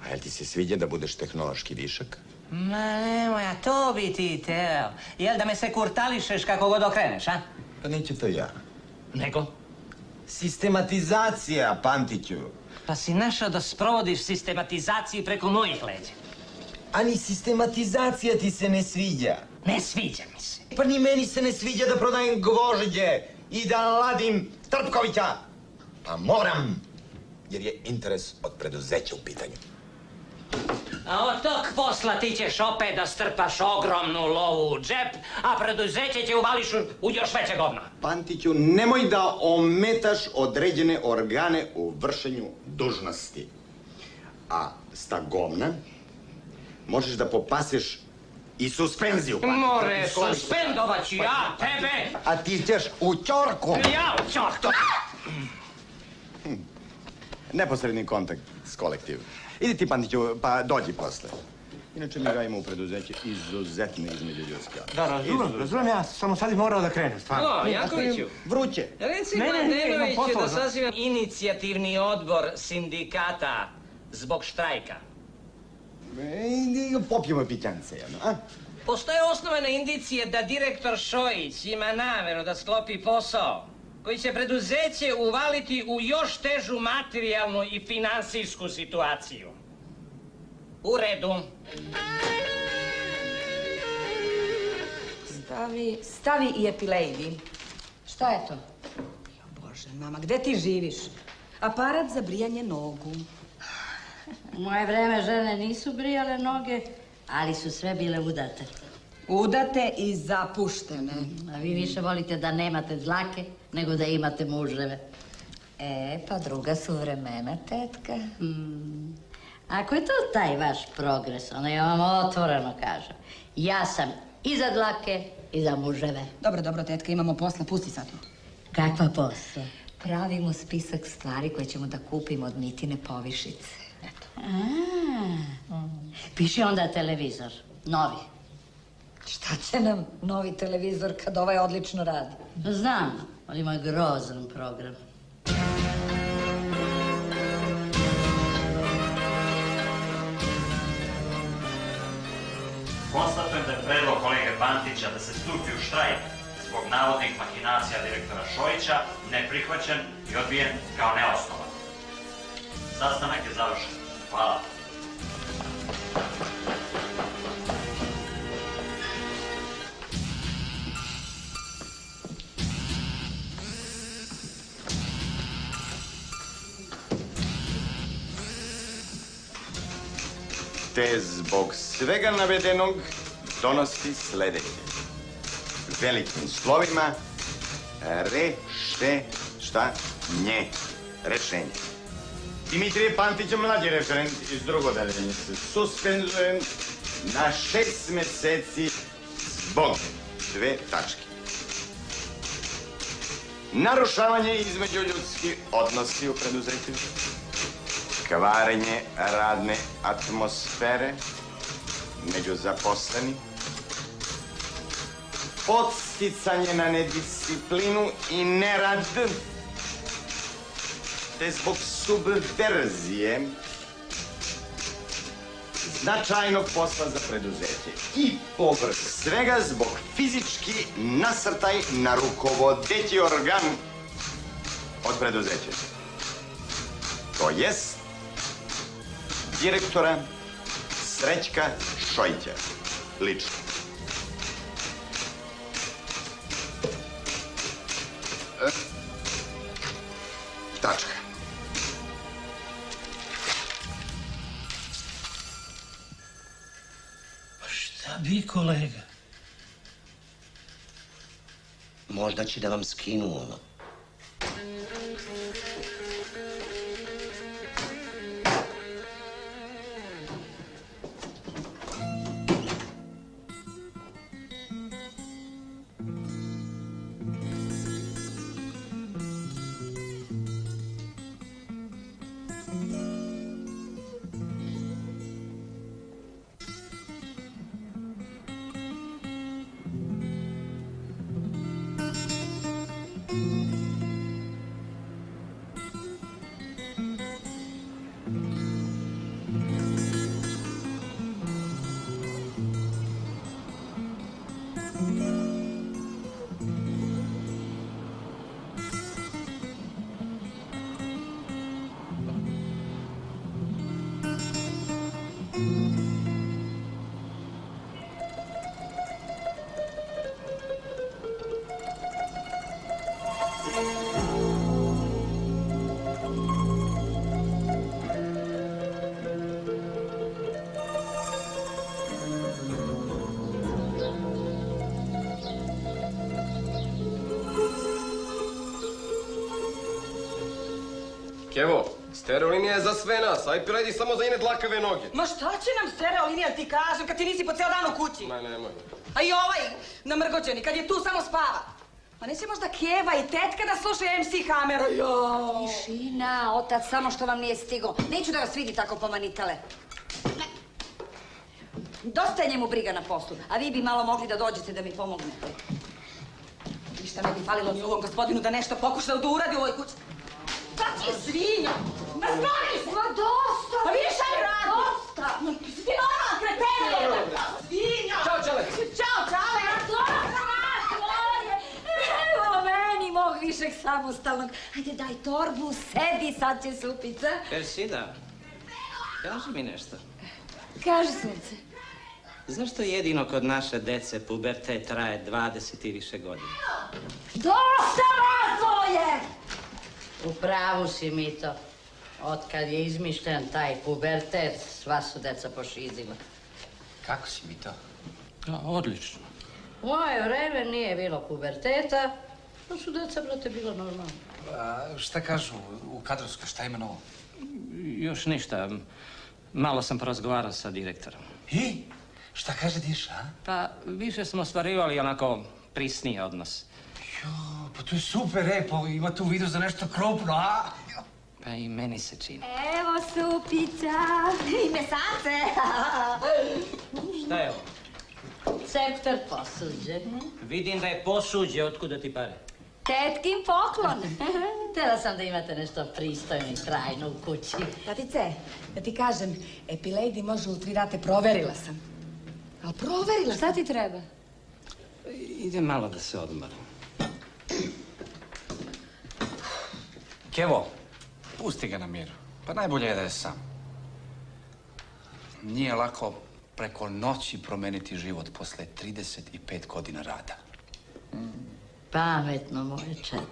A jel ti se sviđa da budeš tehnološki višak? Ma nemoj, a to bi ti teo. Jel da me se kurtališeš kako god okreneš, a? Pa neću to ja. Nego? Sistematizacija, Pantiću. Pa si našao da sprovodiš sistematizaciju preko mojih leđa. A ni sistematizacija ti se ne sviđa. Ne sviđa mi se. Pa ni meni se ne sviđa da prodajem gvožđe i da ladim Trpkovića. Pa moram, jer je interes od preduzeća u pitanju. A od tog posla ti ćeš opet da strpaš ogromnu lovu u džep, a preduzeće će uvališ u još veće govno. Pantiću, nemoj da ometaš određene organe u vršenju dužnosti. A s ta govna možeš da popaseš i suspenziju. More, suspendovat ću ja tebe! A ti ćeš u ćorku. Ja u ćorku! Neposredni kontakt s kolektivom. Idi ti, Pantiću, pa dođi posle. Inače, mi gajimo u preduzeće izuzetne između ljudske. Da, razumijem ja, samo sad bi morao da krenem, stvarno. O, Jankoviću. Vruće. Reci imam Mladenoviću da posla. sazivam inicijativni odbor sindikata zbog štrajka. Popijemo pićance, jedno, a? Postoje osnovane indicije da direktor Šojić ima nameru da sklopi posao koji će preduzeće uvaliti u još težu materijalnu i finansijsku situaciju. U redu. Stavi i epilejdi. Šta je to? Bože, mama, gde ti živiš? Aparat za brijanje nogu. U moje vreme žene nisu brijale noge, ali su sve bile udate. Udate i zapuštene. A vi više volite da nemate dlake nego da imate muževe. Pa druga su vremena, tetka. Ako je to taj vaš progres, onda ja vam otvoreno kažem. Ja sam i za dlake i za muževe. Dobro, tetka, imamo posla, pusti sad to. Kakva posla? Pravimo spisak stvari koje ćemo da kupimo od Mitine povišice. Piši onda televizor, novi. Šta će nam novi televizor kad ovaj odlično radi? Znam, on ima grozan program. Konstatujem da je predlog kolege Pantića da se stupi u štrajk zbog navodnih mahinacija direktora Šojića neprihvaćen i odbijen kao neosnovan. Sastanak je završen. Hvala. Te zbog svega navedenog donosi sledeće. Velikim slovima rešenje. Dimitrije Pantić, mlađi referent iz drugodeljenja, se suspendujem na 6 meseci zbog 2 tačke. Narušavanje između ljudskih odnosi u preduzeću, kvarenje radne atmosfere među zaposleni, podsticanje na nedisciplinu i nerad, te zbog subverzije značajnog posla za preduzeće i povrh svega zbog fizički nasrtaj na rukovodeći organ od preduzeća. To jest direktora Srećka Šojića, lično. Tačka. Pa šta bi, kolega? Možda će da vam skinu ono. Kevo, stereolinija je za sve nas, aj predi samo za ine dlakave noge. Ma šta će nam stereolinija, ti kažem, kad ti nisi po ceo dan u kući? Ma nemoj. A i ovaj namrgođeni, kad je tu samo spava. Pa neće možda Keva i tetka da slušaju MC Hamera? Tišina, otac, samo što vam nije stigo. Neću da vas vidi tako pomanitale. Dosta je njemu briga na poslu, a vi bi malo mogli da dođete da mi pomognete. Ništa ne bi falilo ni ovom gospodinu da nešto pokuša da uradi u ovoj kući. Šta će svinja? Ma skloni se! Ma dosta! Pa vidiš šta mi radi? Dosta! Ti normalna kretena jedan! Svinja! Ćao, Čale! Ćao, Čale! Dosta nas, Glorie! Evo meni, mog višeg samostalnog. Ajde, daj torbu, sedi, sad će supica. Persida, kaži mi nešto. Kaži, sunce. Zašto jedino kod naše dece pubertet traje 20 i više godina? Dosta razvoje! U pravu si, Mito. Otkad je izmišljen taj pubertet, sva su deca po šizima. Kako si, Mito? Odlično. U moje vreme nije bilo puberteta, to su deca, brate, bilo normalno. Šta kažu u kadrovskoj, šta ima novo? Još ništa. Malo sam porazgovarao sa direktorom. I? Šta kaže Diša, a? Pa više smo ostvarivali onako prisniji odnos. Jo, pa to je super, pa ima tu vidu za nešto krupno, a? Pa i meni se čini. Evo supica i mesace. Šta je ovo? Cepter posuđe. Vidim da je posuđe, otkuda ti pare? Tetkin poklon. Htjela sam da imate nešto pristojno i trajno u kući. Tatice, da ti kažem, Epilady može u 3 rate, proverila sam. Ali proverila sam. Šta ti treba? Idem malo da se odmorim. Kevo, pusti ga na miru. Pa najbolje je da je sam. Nije lako preko noći promeniti život posle 35 godina rada. Pametno, moje čedo.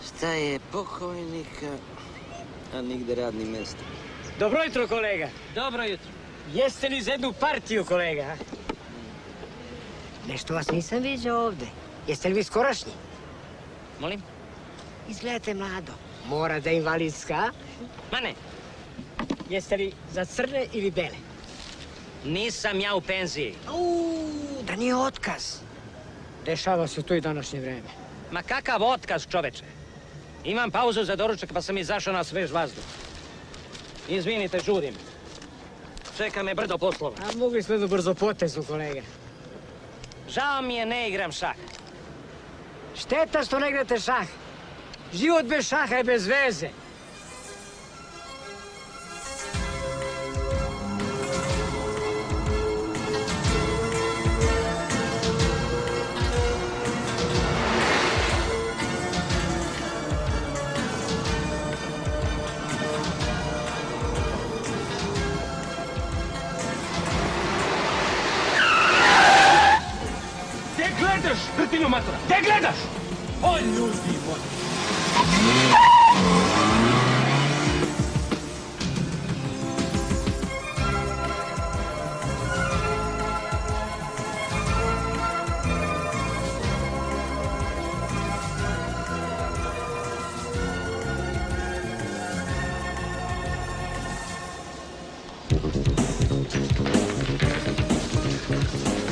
Šta je pokojnika, a nigde radni mjesto. Dobro jutro, kolega. Dobro jutro. Jeste li za jednu partiju, kolega? Nešto vas nisam viđao ovde. Jeste li vi skorašnji? Molim? Izgledate mlado. Mora da je invalidska. Ma ne. Jeste li za crne ili bele? Nisam ja u penziji. Da nije otkaz. Dešava se to i današnje vreme. Ma kakav otkaz, čoveče? Imam pauzu za doručak pa sam izašao na svež vazduh. Izvinite, žurim. Čeka me brdo poslova. A mogli smo jednu brzo potezu, kolega. Žao mi je, ne igram šah. Šteta što ne igrate šah. Život bez šaha je bez veze. Vrtinu matora, gdje gledaš? O, ljudi moji!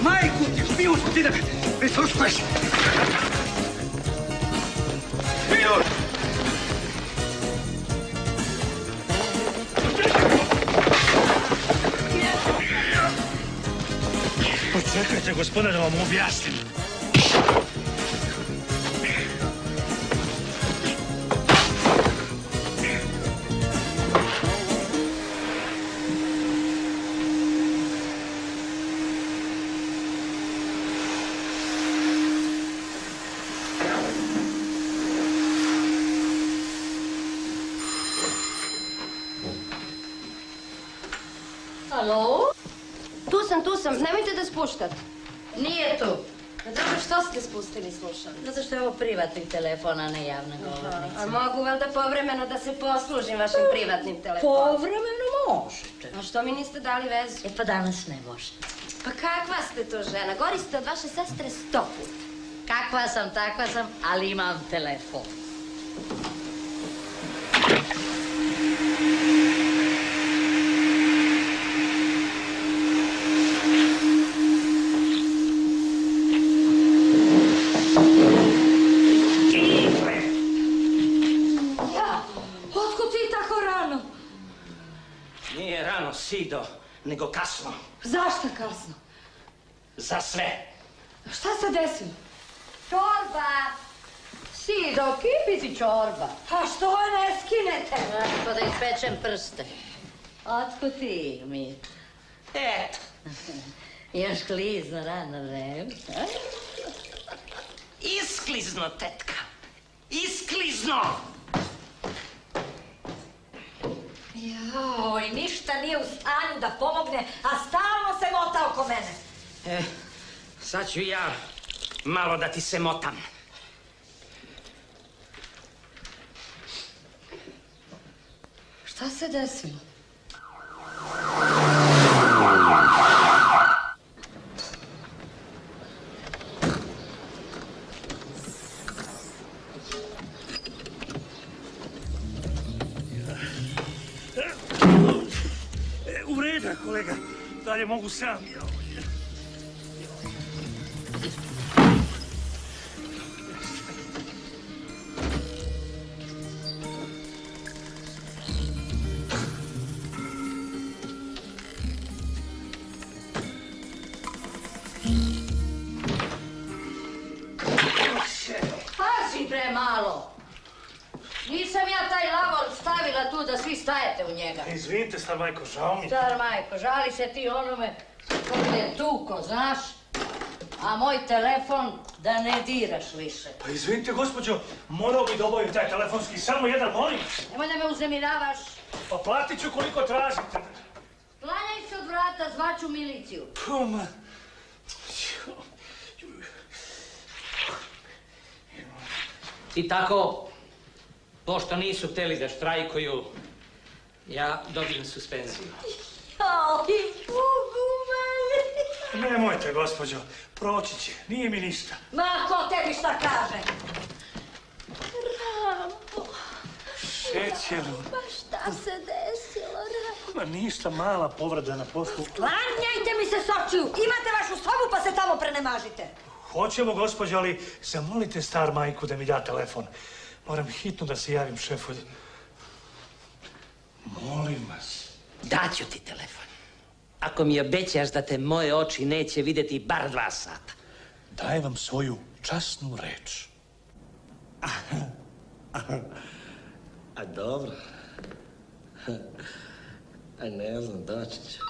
Majku ti, špijunsku ti da me sluškuješ! Špijun! Počekajte, gospodine, da vam objasnim. Alo? Tu sam, nemojte da spuštate. Nije tu. Dobro, što ste spustili slušalicu? Zato što je ovo privatni telefon, a ne javna govornica. A mogu valjda povremeno da se poslužim vašim privatnim telefonom? Povremeno možete. A što mi niste dali vezu? E pa danas ne možete. Pa kakva ste to žena? Gori ste od vaše sestre 100 puta. Kakva sam, takva sam, ali imam telefon. Otkud ti tako rano? Nije rano, Sido, nego kasno. Zašto kasno? Za sve. Šta se desilo? Čorba! Sido, kipi ti čorba. A što ne skinete? Tako da ispečem prste. Otkud ti, Mit? Eto. Još klizno rano vreme. Isklizno, tetka. Isklizno! Joj, ništa nije u stanju da pomogne, a stalno se mota oko mene. Sad ću ja malo da ti se motam. Šta se desilo? U redu, kolega. Dalje mogu sam. Pazi bre malo. Nisam ja taj lavor stavila tu da svi stajete u njega. Izvinite, star majko, žao mi. Star majko, žali se ti onome koji je tuko, znaš? A moj telefon da ne diraš više. Pa izvinite, gospođo, morao bi da obavim taj telefonski. Samo jedan, molim. Nemoj da me uznemiravaš. Pa platit ću koliko tražite. Klanjaj se od vrata, zvaću miliciju. Puma. I tako, pošto nisu htjeli da štrajkuju, ja dobijem suspenziju. Joj, Bogu meni. Nemojte, gospođo, proći će, nije mi ništa. Ma, ko tebi šta kaže? Rambo, Šećeru. pa šta se desilo, Rambo? Ma ništa, mala povreda na poslu. Klanjajte mi se s očiju. Imate vašu sobu pa se tamo prenemažite. Hoćemo, gospođo, ali zamolite star majku da mi da telefon. Moram hitno da se javim šefu. Molim vas. Daću ti telefon. Ako mi obećaš da te moje oči neće vidjeti bar 2 sata. Dajem vam svoju časnu reč. A dobro. A ne znam, doći ću.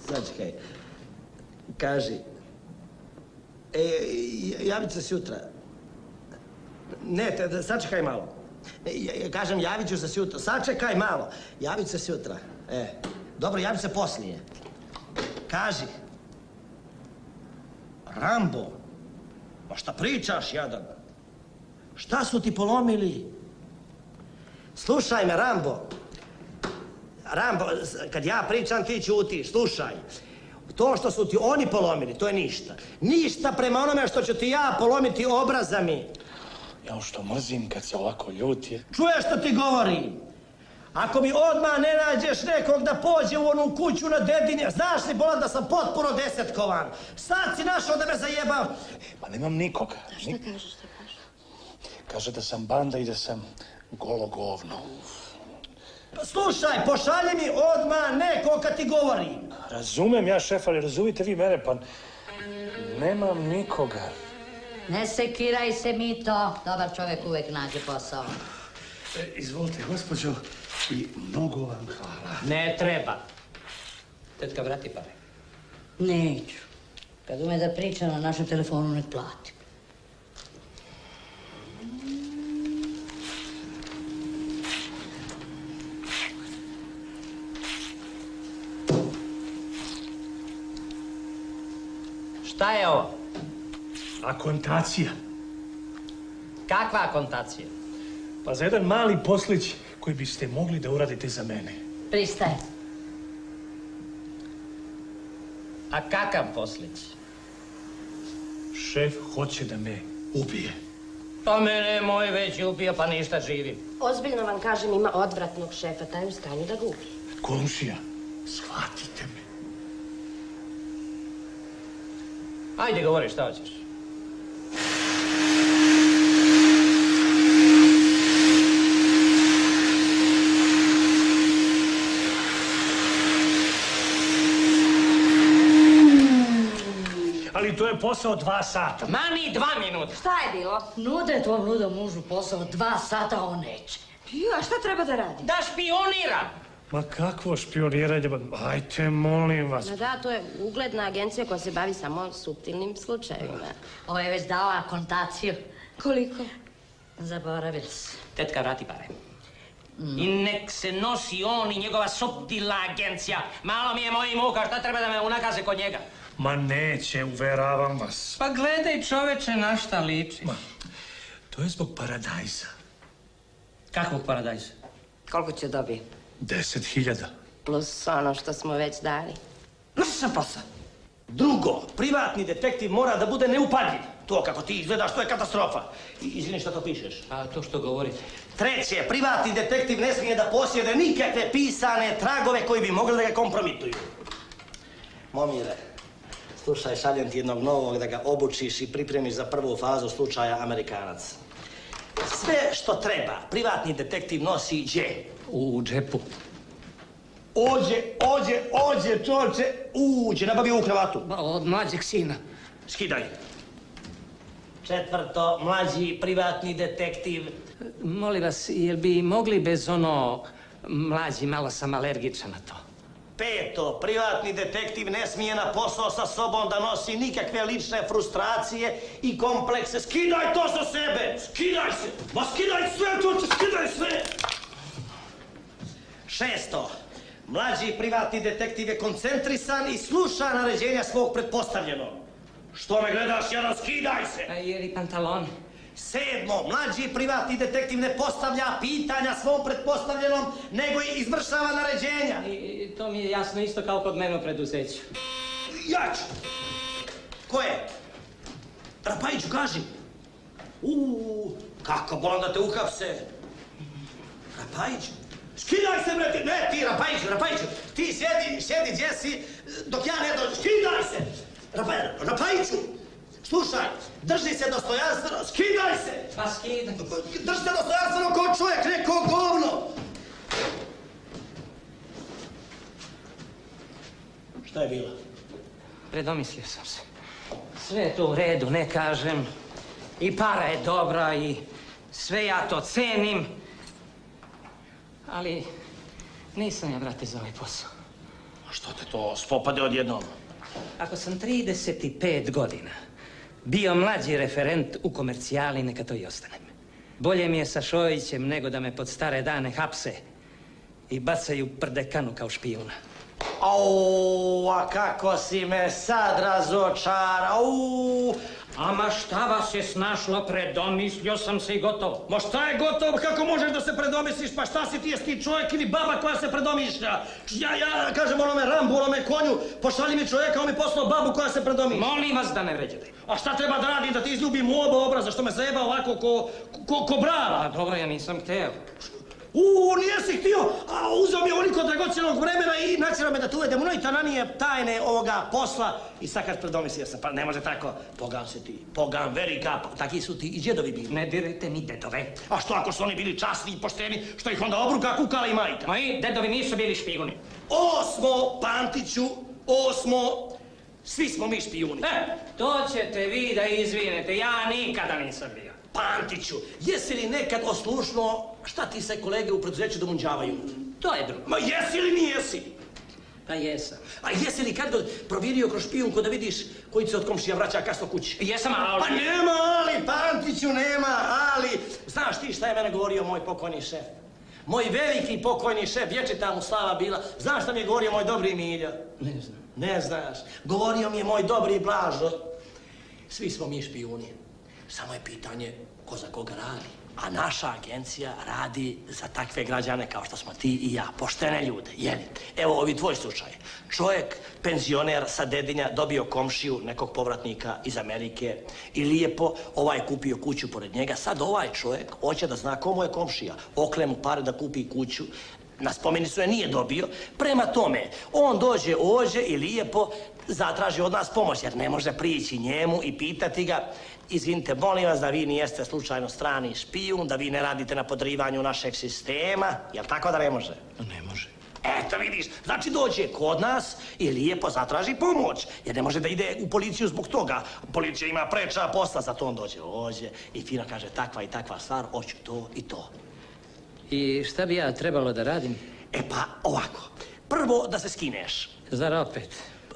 Sačekaj. Kaži. Javit se sutra. Ne, sačekaj malo. Kažem, javit ću se sutra. Sačekaj malo. Javit se sutra. Dobro, javit se poslije. Kaži. Rambo. Pa šta pričaš, jadan? Šta su ti polomili? Slušaj me, Rambo. Rambo, kad ja pričam, ti ćutiš. Slušaj. To što su ti oni polomili, to je ništa. Ništa prema onome što ću ti ja polomiti obrazami. Ja što mrzim kad se ovako ljuti. Čuješ što ti govorim? Ako mi odmah ne nađeš nekog da pođe u onu kuću na Dedinje, znaš li, bolan, da sam potpuno desetkovan. Sad si našao da me zajebam. Pa nemam nikoga. Šta kažeš? Kaže da sam banda i da sam golo govno. Slušaj, pošalji mi odmah nekog kad ti govorim. Razumem ja, šef, ali razumite vi mene, pa nemam nikoga. Ne sekiraj se, Mito. Dobar čovjek uvijek nađe posao. Izvolite, gospođo, i mnogo vam hvala. Ne treba. Tetka, vrati pare. Neću. Kad ume da priča na našem telefonu, nek plati. Šta je ovo? Akontacija. Kakva akontacija? Pa za jedan mali poslić koji biste mogli da uradite za mene. Pristaje. A kakav poslić? Šef hoće da me ubije. Pa mene moj već ubio, pa ništa živim. Ozbiljno vam kažem, ima odvratnog šefa, taj u stanju da ga ubije. Komšija, shvatite me. Ajde, govori, šta hoćeš? Ali to je posao 2 sata. Ma ni 2 minuta. Šta je bilo? Nude tvom ludom mužu posao 2 sata, on neće. A šta treba da radi? Da špioniram. Ma kakvo špioniranje? Ajte, molim vas. Ma da, to je ugledna agencija koja se bavi samo suptilnim slučajevima. Ovo je već dao akontaciju. Koliko? Zaboravili se. Tetka, vrati pare. I nek se nosi on i njegova suptilna agencija. Malo mi je mojih muka, šta treba da me unakaze kod njega? Ma neće, uveravam vas. Pa gledaj, čoveče, na šta liči. Ma, to je zbog paradajza. Kakvog paradajza? Koliko će dobiti? 10.000. Plus ono što smo već dali. Vršan posao. Drugo, privatni detektiv mora da bude neupadljiv. To kako ti izgledaš, to je katastrofa. Izvini što to pišeš. A to što govorite? Treće, privatni detektiv ne smije da posjede nikakve pisane tragove koji bi mogli da ga kompromituju. Momire, slušaj, šaljem ti jednog novog da ga obučiš i pripremiš za prvu fazu slučaja Amerikanac. Sve što treba, privatni detektiv nosi gdje? U džepu. Ođe, čoče, uđe, nabavi u kravatu. Od mlađeg sina. Skidaj. Četvrto, mlađi privatni detektiv. Molim vas, jel bi mogli bez ono mlađi, malo sam alergičan na to. Peto, privatni detektiv ne smije na posao sa sobom da nosi nikakve lične frustracije i komplekse. Skidaj to sa sebe! Skidaj se! Ma skidaj sve, čoče, skidaj sve! Šesto, mlađi privatni detektiv je koncentrisan i sluša naređenja svog pretpostavljenog. Što me gledaš, Jano, skidaj se! Jer i pantalon. Sedmo, mlađi privatni detektiv ne postavlja pitanja svom pretpostavljenom, nego i izvršava naređenja. I to mi je jasno isto kao kod mene u preduzeću. Jač! Ko je? Rapajiću, kaži. Kako bolam da te uhapse. Rapajiću? Skidaj se, bre, ne, ti, Rapajiću. Ti sjedi gdje si, dok ja ne dođem. Skidaj se! Rapajiću! Slušaj, drži se dostojanstveno, skidaj se! Pa skidaj. Drži se dostojanstveno ko čovjek, ne ko govno! Šta je bilo? Predomislio sam se. Sve je to u redu, ne kažem. I para je dobra i sve ja to cenim. Ali nisam ja, brate, za ovaj posao. Što te to spopade odjednom? Ako sam 35 godina bio mlađi referent u komercijali, neka to i ostanem. Bolje mi je sa Šojićem nego da me pod stare dane hapse i bacaju prdekanu kao špijuna. A kako si me sad razočarao. Ama šta vas je snašlo, predomislio sam se i gotovo. Ma šta je gotovo, kako možeš da se predomisliš, pa šta si ti, jesi ti čovjek ili baba koja se predomišlja? Ja kažem onome Rambu, onome konju, pošalji mi čovjeka, on mi poslao babu koja se predomišlja. Molim vas da ne vređate. A šta treba da radim, da ti izljubim u oba obraza, što me zajeba ovako ko brava? A dobro, ja nisam hteo. Nijesi htio, a uzeo mi ovoliko dragocjenog vremena i natjerao me da te uvedem u najtananije tajne ovoga posla i sad kad predomislio sam, pa ne može tako, pogan si ti, pogan velika, taki su ti i djedovi bili. Ne dirajte ni dedove. A što ako su oni bili časni i pošteni, što ih onda obruka kukala i majka? Moji dedovi nisu bili špijuni. Osmo, Pantiću, svi smo mi špijuni. To ćete vi da izvinete, ja nikada nisam bio. Pantiću, jesi li nekad oslušnuo šta ti se kolege u preduzeću domunđavaju? To je drugo. Ma jesi li nijesi? Pa jesam. A jesi li kad provjerio kroz špijunku da vidiš koji se od komšija vraća kasno kući? Jesam, ali... Pa nema ali, Pantiću, nema ali. Znaš ti šta je mene govorio moj pokojni šef? Moj veliki pokojni šef, vječita mu slava bila, znaš šta mi je govorio moj dobri Milja? Ne znam. Ne znaš. Govorio mi je moj dobri Blažo. Svi smo mi špijuni. Samo je pitanje ko za koga radi. A naša agencija radi za takve građane kao što smo ti i ja. Poštene ljude, jeli? Evo ovi tvoj slučaj. Čovjek, penzioner sa Dedinja, dobio komšiju nekog povratnika iz Amerike i lijepo ovaj kupio kuću pored njega. Sad ovaj čovjek hoće da zna komu je komšija. Okle mu pare da kupi kuću. Na spomenicu je nije dobio. Prema tome, on dođe ovdje i lijepo zatraži od nas pomoć, jer ne može prići njemu i pitati ga: izvinite, molim vas da vi nijeste slučajno strani špijun, da vi ne radite na podrivanju našeg sistema. Jel' tako da ne može? Ne može. Eto vidiš, znači dođe kod nas i lijepo zatraži pomoć, jer ne može da ide u policiju zbog toga. Policija ima preča posla, zato on dođe ovdje i fino kaže takva i takva stvar, hoću to i to. I šta bi ja trebalo da radim? E pa ovako, prvo da se skineš. Zar opet?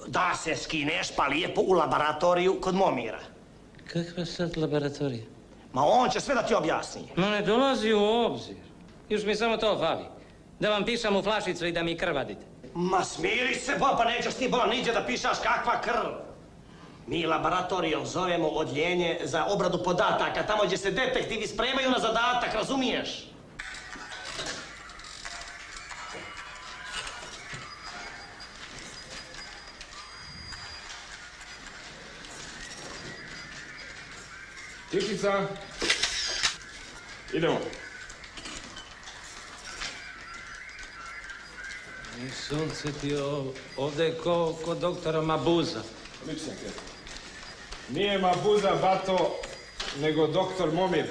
Da se skineš pa lijepo u laboratoriju kod Momira. Kakva sad laboratorija? Ma on će sve da ti objasni. Ma ne dolazi u obzir. Još mi samo to fali. Da vam pišam u flašicu i da mi krv vadite. Ma smiri se, pa nećeš ti bolan niđe da pišaš kakva krv. Mi laboratorijom zovemo odjeljenje za obradu podataka, tamo gdje se detektivi spremaju na zadatak, razumiješ? Tišica, idemo. I sunce ti ovdje je ko doktora Mabuza. Lično te. Nije Mabuza, bato, nego doktor Momir.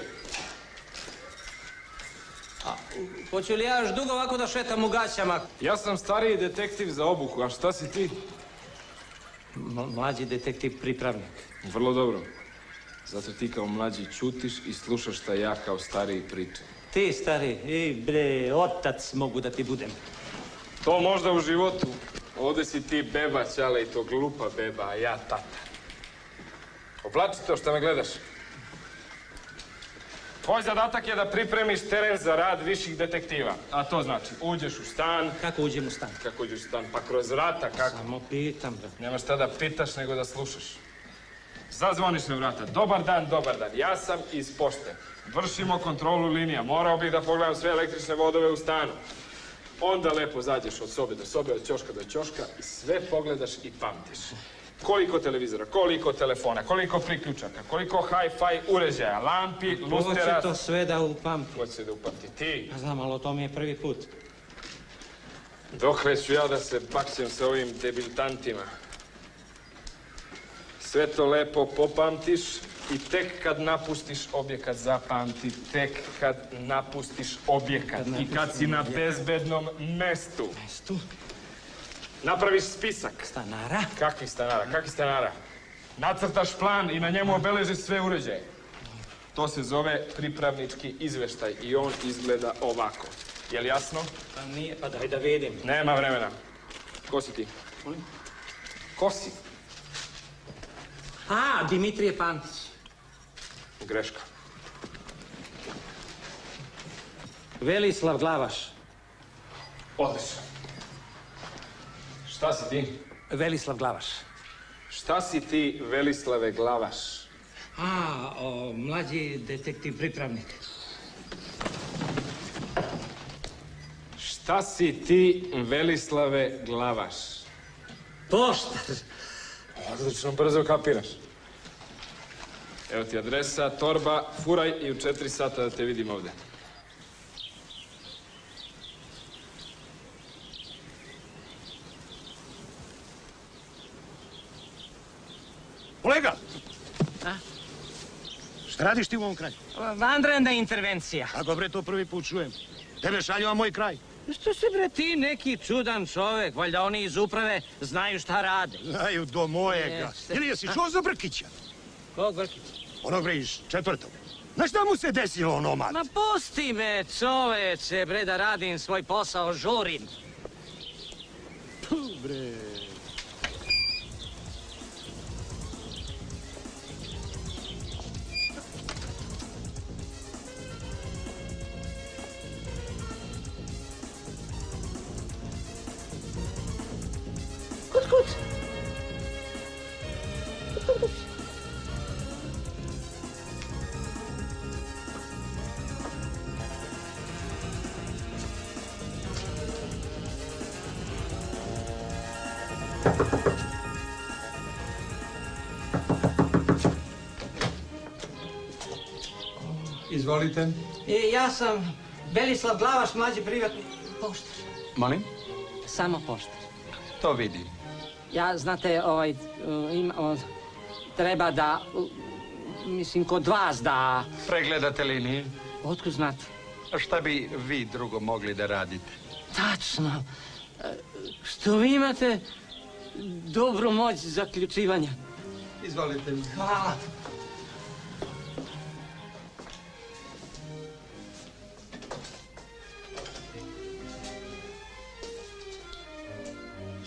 Hoću li ja još dugo ovako da šetam u gaćama? Ja sam stariji detektiv za obuku, a šta si ti? Mlađi detektiv pripravnik. Vrlo dobro. Zato ti kao mlađi čutiš i slušaš šta ja kao stariji pričam. Ti stari, bre, otac mogu da ti budem. To možda u životu. Ovdje si ti beba, ćale, i to glupa beba, a ja tata. Oplači to što me gledaš. Tvoj zadatak je da pripremiš teren za rad viših detektiva. A to znači, uđeš u stan... Kako uđem u stan? Kako uđeš u stan? Pa kroz vrata, kako? Samo pitam, bre. Nemaš šta da pitaš, nego da slušaš. Zazvoniš na vrata. Dobar dan, dobar dan. Ja sam iz pošte. Vršimo kontrolu linija. Morao bih da pogledam sve električne vodove u stanu. Onda lepo zađeš od sobe do sobe, od ćoška do ćoška i sve pogledaš i pamtiš. Koliko televizora, koliko telefona, koliko priključaka, koliko hi-fi uređaja, lampi, lustera... Ko će to sve da upamti? Ko će da upamti? Ti. Znam, ali to mi je prvi put. Dokle ću ja da se bakćem sa ovim debiltantima? Sve to lepo popamtiš i tek kad napustiš objekat zapamti, tek kad napustiš objekat i kad si na bezbednom mestu. Napraviš spisak. Stanara? Kakvih stanara? Kakvih stanara? Nacrtaš plan i na njemu obeležiš sve uređaje. To se zove pripravnički izveštaj i on izgleda ovako. Je li jasno? Pa nije, pa daj da vidim. Nema vremena. Ko si ti? Ko si? A, Dimitrije Pantić. Greška. Velislav Glavaš. Odlično. Šta si ti? Velislav Glavaš. Šta si ti, Velislave Glavaš? Mlađi detektiv pripravnik. Šta si ti, Velislave Glavaš? Poštar. Odlično, brzo kapiraš. Evo ti adresa, torba, furaj i u 4 sata da te vidim ovdje. Kolega! Šta radiš ti u ovom kraju? Vanredna intervencija. Kako bre, to prvi put čujem. Tebe šalju na moj kraj. Što si bre ti neki čudan čovek? Valjda oni iz uprave znaju šta rade. Znaju do mojega. Ili jesi čuo za Brkića? Kog Brkića? Onog bre iz 4. Znaš šta mu se desilo onomad? Ma pusti me, čoveče, bre, da radim svoj posao, žurim. Puh, bre. Otkud? Izvolite. Ja sam Belislav Glavaš, mlađi privatni poštar. Molim? Samo poštar. To vidim. Ja, znate, treba da, mislim, kod vas da... Pregledate linije? Otkud znate? A šta bi vi drugo mogli da radite? Tačno. Što vi imate dobru moć zaključivanja. Izvolite. Hvala.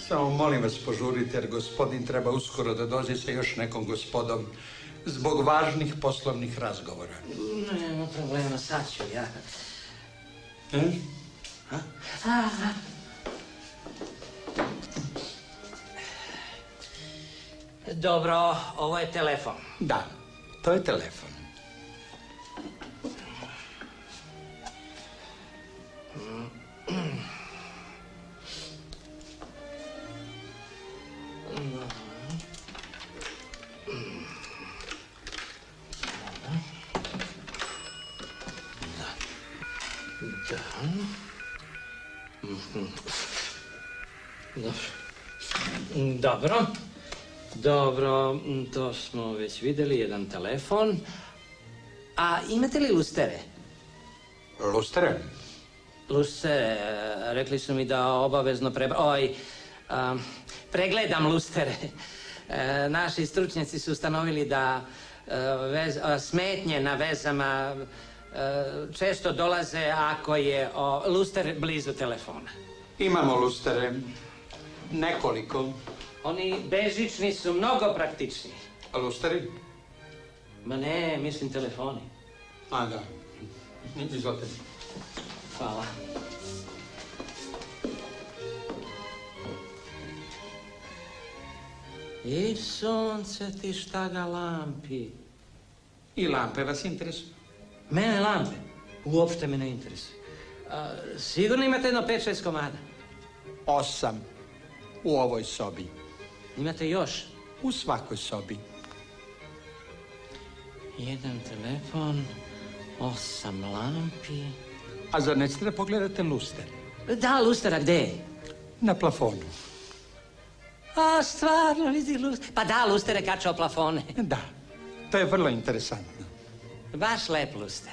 Samo molim vas požurite jer gospodin treba uskoro da dođe sa još nekom gospodom zbog važnih poslovnih razgovora. Nema problema, sad ću ja. Dobro, ovo je telefon. Da, to je telefon. Dobro, to smo već vidjeli, jedan telefon. A imate li lustere? Lustere? Lustere, rekli su mi da obavezno pregledam lustere. Naši stručnjaci su ustanovili da smetnje na vezama često dolaze ako je luster blizu telefona. Imamo lustere. Nekoliko. Oni bežični su mnogo praktični. A lusteri? Ma ne, mislim telefoni. A, da. Izvolite. Hvala. I sunce ti šta ga lampi. I lampe vas interesuju? Mene lampe? Uopšte me ne interesuju. Sigurno imate jedno 5-6 komada? 8. U ovoj sobi. Imate još? U svakoj sobi. Jedan telefon, 8 lampi... A zar nećete da pogledate luster? Da, lustera, gde je? Na plafonu. A, stvarno, vidi luster. Pa da, lustere kačao plafone. Da, to je vrlo interesantno. Baš lep luster.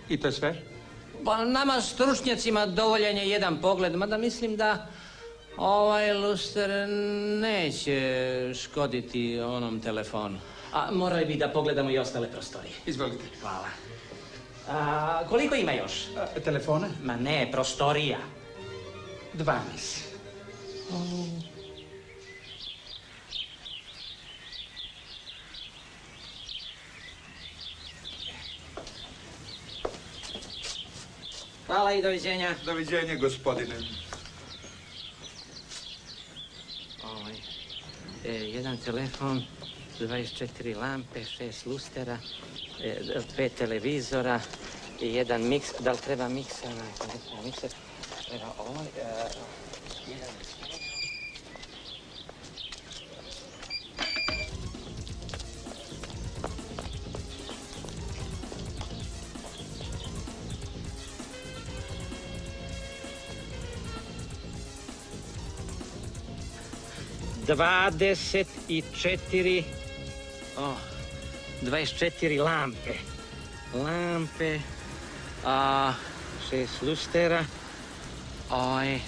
I to je sve? Pa nama stručnjacima dovoljan je jedan pogled, mada mislim da ovaj luster neće škoditi onom telefonu. A morali bi da pogledamo i ostale prostorije. Izvolite. Hvala. Koliko ima još? Telefona? Ma ne, prostorija. 12. Hvala i doviđenja. Doviđenja, gospodine. Jedan telefon, 24 lampe, 6 lustera, 5 televizora i jedan miks. Da li treba mikser? Treba ovaj. Jedan... Dvadeset četiri lampe. Lampe, 6 lustera, 5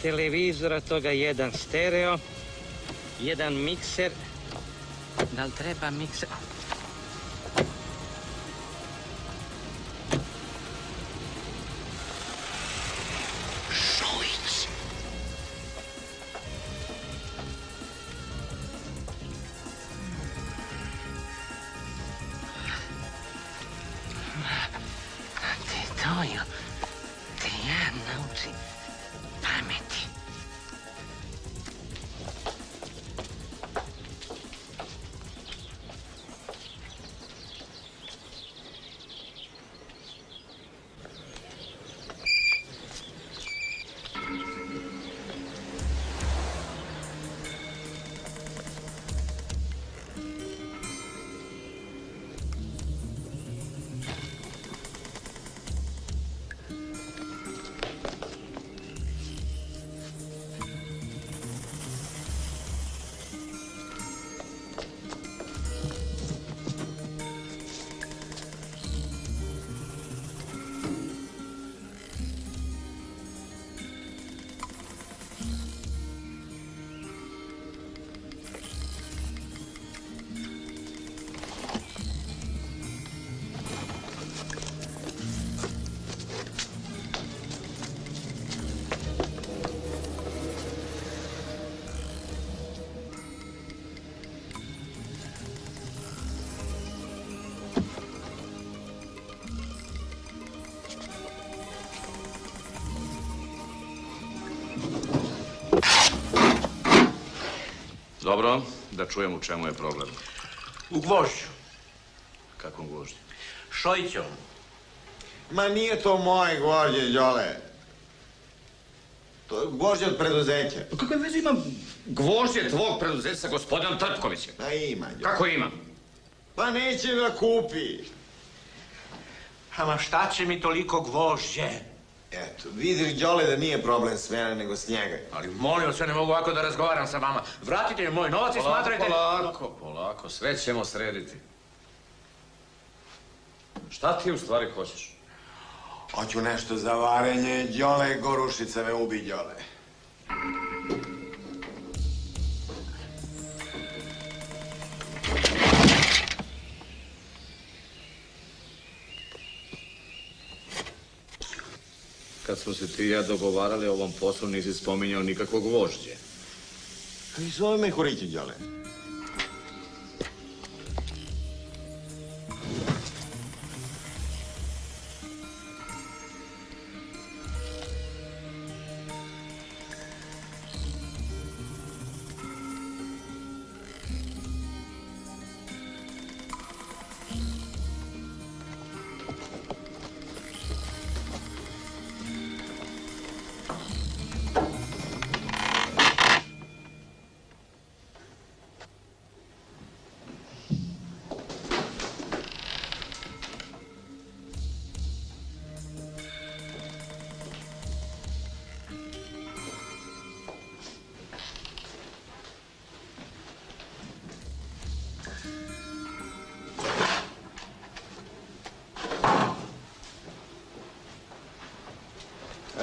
televizora, toga jedan stereo, jedan mikser. Da li treba mikser? Tojo, te ja naučim pameti. Dobro, da čujem u čemu je problem. U gvožđu. Kakvom gvožđu? Šojićom. Ma nije to moje gvožđe, Đole. To je gvožđe od preduzeća. Pa kakve veze ima gvožđe tvog preduzeća sa gospodinom Trpkovićem? Pa ima, Đole. Kako ima? Pa neće da kupi. Ama šta će mi toliko gvožđe? Eto, vidiš, Đole, da nije problem s mene, nego s njega. Ali molim vas, ja ne mogu ovako da razgovaram sa vama. Vratite mi moj novac i smatrajte... Polako, sve ćemo srediti. Šta ti u stvari hoćeš? Hoću nešto za varenje, Đole, gorušica me ubi, Đole. Kad smo se ti i ja dogovarali o ovom poslu, nisi spominjao nikakvo gvožđe. I zove me Hurići, Đole.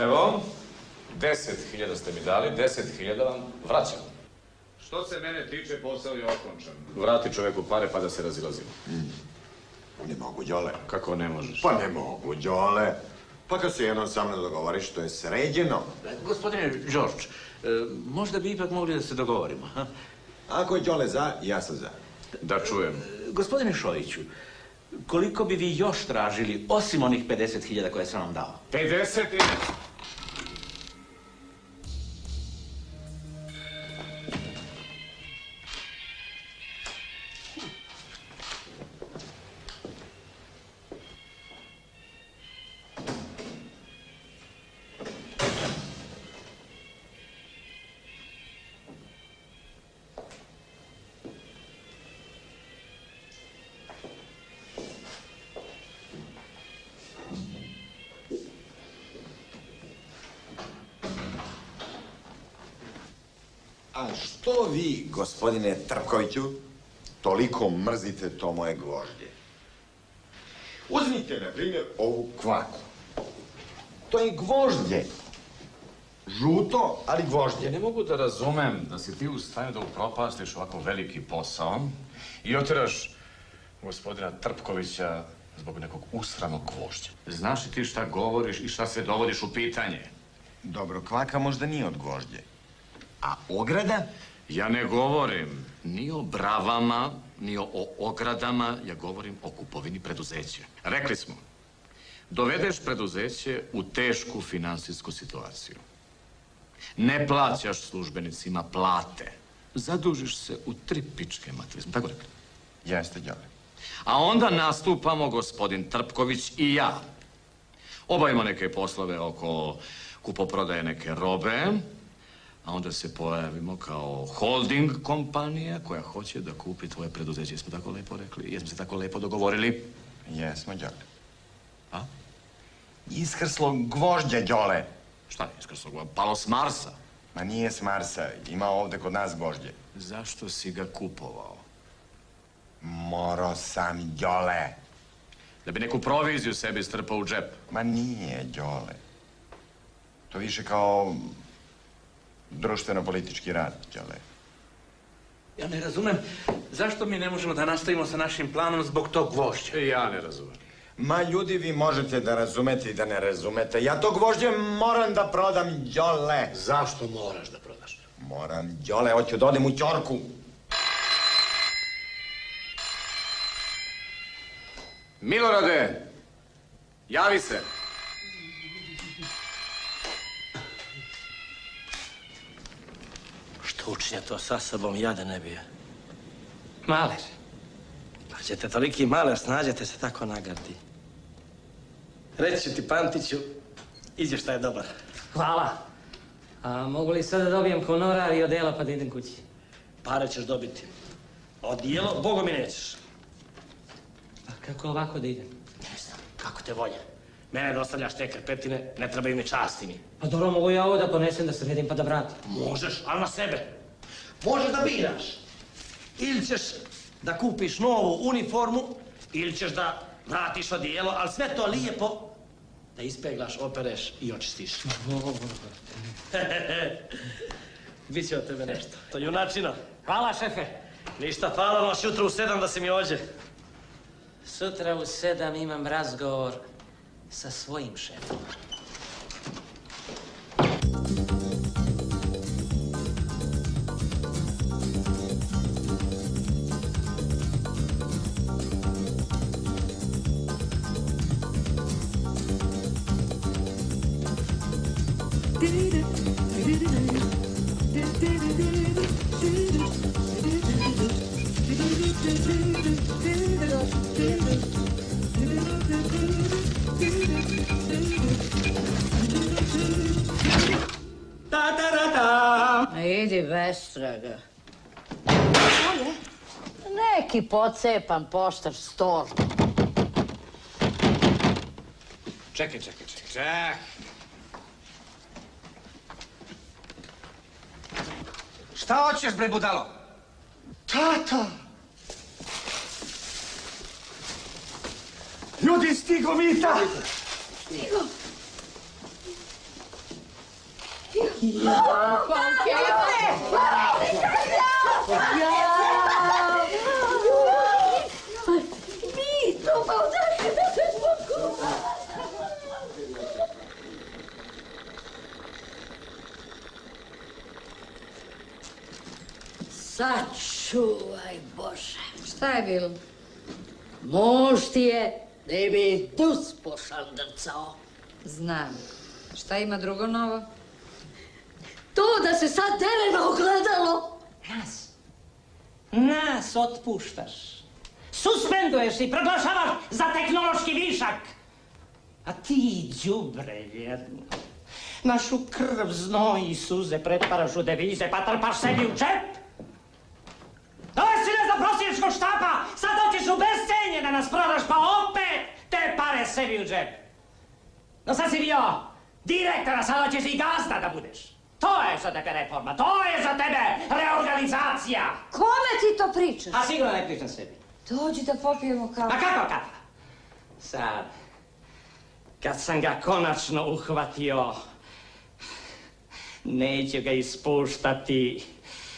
Evo, 10.000 ste mi dali, 10.000 vam vraćam. Što se mene tiče, posao je okončan. Vrati čoveku pare pa da se razilazimo. Ne mogu, Đole. Kako ne možeš? Pa ne mogu, Đole. Pa kad se jednom sa mnom dogovoriš, to je sređeno. Gospodine Đorđ, možda bi ipak mogli da se dogovorimo, ha? Ako je Đole za, ja sam za. Da čujem. Gospodine Šojiću, koliko bi vi još tražili, osim onih 50.000 koje sam vam dao? 50 i... A što vi, gospodine Trpkoviću, toliko mrzite to moje gvožđe? Uzmite, na primjer, ovu kvaku. To je gvožđe. Žuto, ali gvožđe. Ja ne mogu da razumem da si ti u stanju da upropastiš ovako veliki posao i otiraš gospodina Trpkovića zbog nekog usranog gvožđa. Znaš li ti šta govoriš i šta se dovodiš u pitanje? Dobro, kvaka možda nije od gvožđe. A ograda? Ja ne govorim ni o bravama, ni o ogradama, ja govorim o kupovini preduzeća. Rekli smo, dovedeš preduzeće u tešku finansijsku situaciju. Ne plaćaš službenicima plate. Zadužiš se u 3 pičke materije. Smo tako rekli? Jeste, Đole. A onda nastupamo gospodin Trpković i ja. Obavimo neke poslove oko kupoprodaje neke robe, a onda se pojavimo kao holding kompanija koja hoće da kupi tvoje preduzeće. Jesmo tako lepo rekli? Jesmo se tako lepo dogovorili? Jesmo, Đole. A? Iskrslo gvožđe, Đole. Šta je iskrslo gvožđe? Palo s Marsa? Ma nije s Marsa. Ima ovde kod nas gvožđe. Zašto si ga kupovao? Morao sam, Đole. Da bi neku proviziju sebi strpao u džep? Ma nije, Đole. To više kao društveno-politički rad, Đole. Ja ne razumem zašto mi ne možemo da nastavimo sa našim planom zbog tog gvožđa. Ja ne razumem. Ma ljudi, vi možete da razumete i da ne razumete. Ja to gvožđe moram da prodam, Đole. Zašto moraš da prodaš? Moram, Đole, hoću da odem u Ćorku. Milorade, javi se. Što Tučnja to sa sobom jade ne bije. Maler. Pa ćete toliki maler, snađete se tako nagardi. Reći ću ti, Pantiću, iđeš šta je dobar. Hvala. A mogu li sada dobijem honorar i odijelo pa da idem kući? Pare ćeš dobiti. Odijelo, Boga mi nećeš. Pa kako ovako da idem? Ne znam, kako te volje. Mene dostavljaš te krpetine, ne trebaju mi časti mi. Pa dobro, mogu ja ovo da ponesem, da se vidim pa da vratim. Možeš, ali na sebe. Možeš da biraš. Ili ćeš da kupiš novu uniformu, ili ćeš da vratiš odijelo, ali sve to lijepo da ispeglaš, opereš i očistiš. Biće od tebe nešto. To je junačina. Hvala, šefe. Ništa, hvala noć jutro u 7 da si mi ođe. Sutra u 7 imam razgovor sa svojim šefom. Idi bestraga. Neki pocepan poštar stol. Čekaj. Šta hoćeš, bre, budalo? Tata! Ljudi, stigo Vita! Stigo! Sačuvaj, Bože. Šta je bilo? Muž ti je da bi dus pošandrcao. Znam. Šta ima drugo novo? To da se sad dele na ogledalo. Nas otpuštaš. Suspenduješ i proglašavaš za tehnološki višak. A ti, đubre vjerno, našu krv, znoj i suze pretvaraš u devize pa trpaš sebi u čep. Dove si ne za prosječkog štapa, sad hoćeš u bescenje da nas prodaš pa opet te pare sebi u džep. No sad si bio direktora, sad hoćeš i gazda da budeš. To je za tebe reforma, to je za tebe reorganizacija. Kome ti to pričaš? A sigurno ne pričam sebi. Dođi da popijemo kafu. Ma kako kafa? Sad, kad sam ga konačno uhvatio, neću ga ispuštati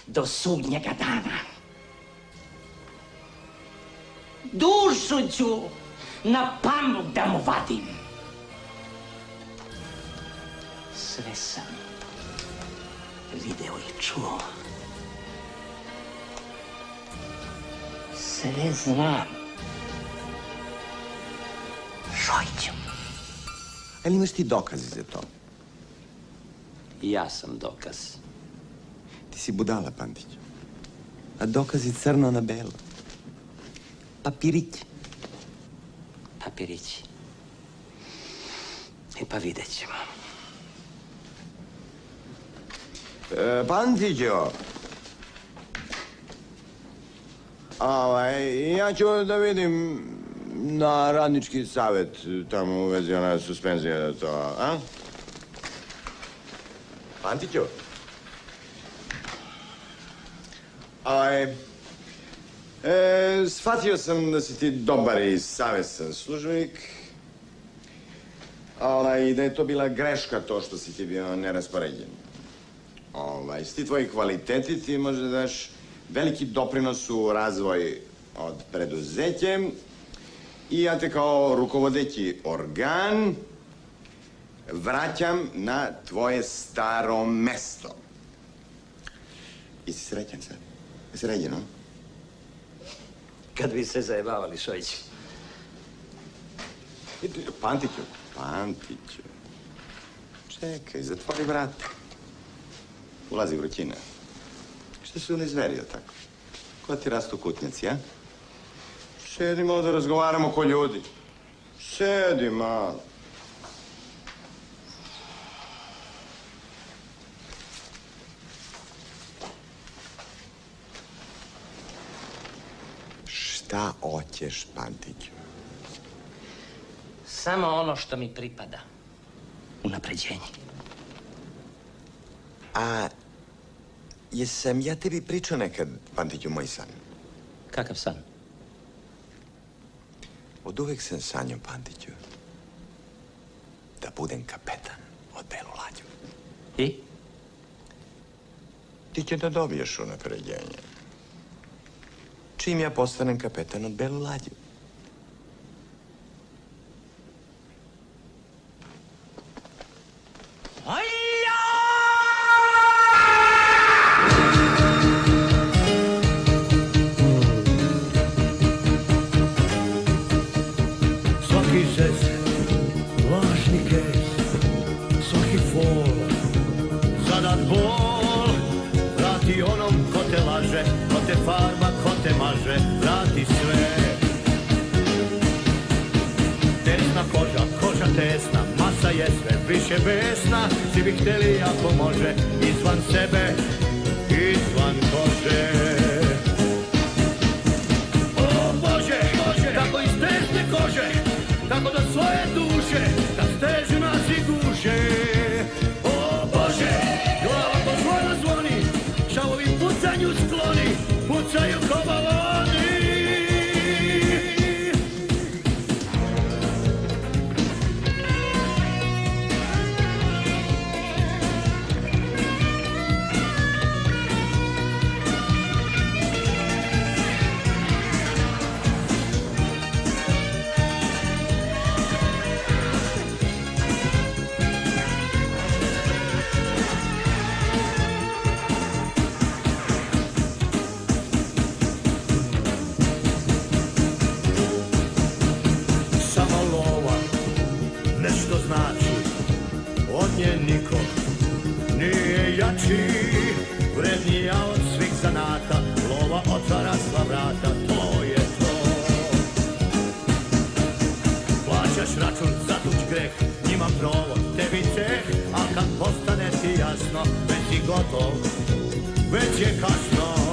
do sudnjega dana. Dušu ću na pamuk da mu vadim. Sve sam video i čuo. Sve znam. Šojiću. Ali imaš ti dokaze za to? Ja sam dokaz. Ti si budala, Pantić. A dokazi crno na belo. Papirić. Papirići. E pa vidjet ćemo. Pantićo. Ja ću da vidim na radnički savjet tamo u vezi ona suspenzija to, a? Pantiću. Shvatio sam da si ti dobar i savjestan službenik. I da je to bila greška to što si ti bio neraspoređen. S ti tvoji kvaliteti ti možda daš veliki doprinos u razvoj od preduzećem i ja te kao rukovodeći organ vraćam na tvoje staro mesto. Jesi srećan sad? Jesi ređen, no? Kad bi se zajebavali, Šojić. Pantiću. Čekaj, zatvori vrata. Ulazi vrućina. Što si unizverio tako? Ko ti rastu kutnjaci, a? Sedi malo da razgovaramo ko ljudi. Sedi malo. Šta hoćeš, Pantiću? Samo ono što mi pripada. Unapređenje. A jesam ja tebi pričao nekad, Pantiću, moj san? Kakav san? Od uvek sam sanjao, Pantiću, da budem kapetan od Belu Lađu. I? Ti će da dobiješ unapređenje. Čim ja postanem kapetan od Belu Lađu. Svaki žest, lažni gest, svaki fol, zadat bol, vrati onom ko te laže, ko te farba, ko te maže, vrati sve. Tesna koža, koža tesna, masa je sve više besna, svi bi htjeli ako može, izvan sebe, izvan kože. O Bože, kako iz tesne kože, tako do svoje duše, da stežu nas i guše. O Bože, glava ko zvona zvoni, šavovi pucanju skloni, pucaju ko baloni. Samo lova nešto znači, od nje niko nije jači, vrednija od svih zanata, lova otvara sva vrata, to je to. Plaćaš račun za tuđ greh, njima provod, tebi ceh, a kad postane ti jasno, već si gotov, već je kasno.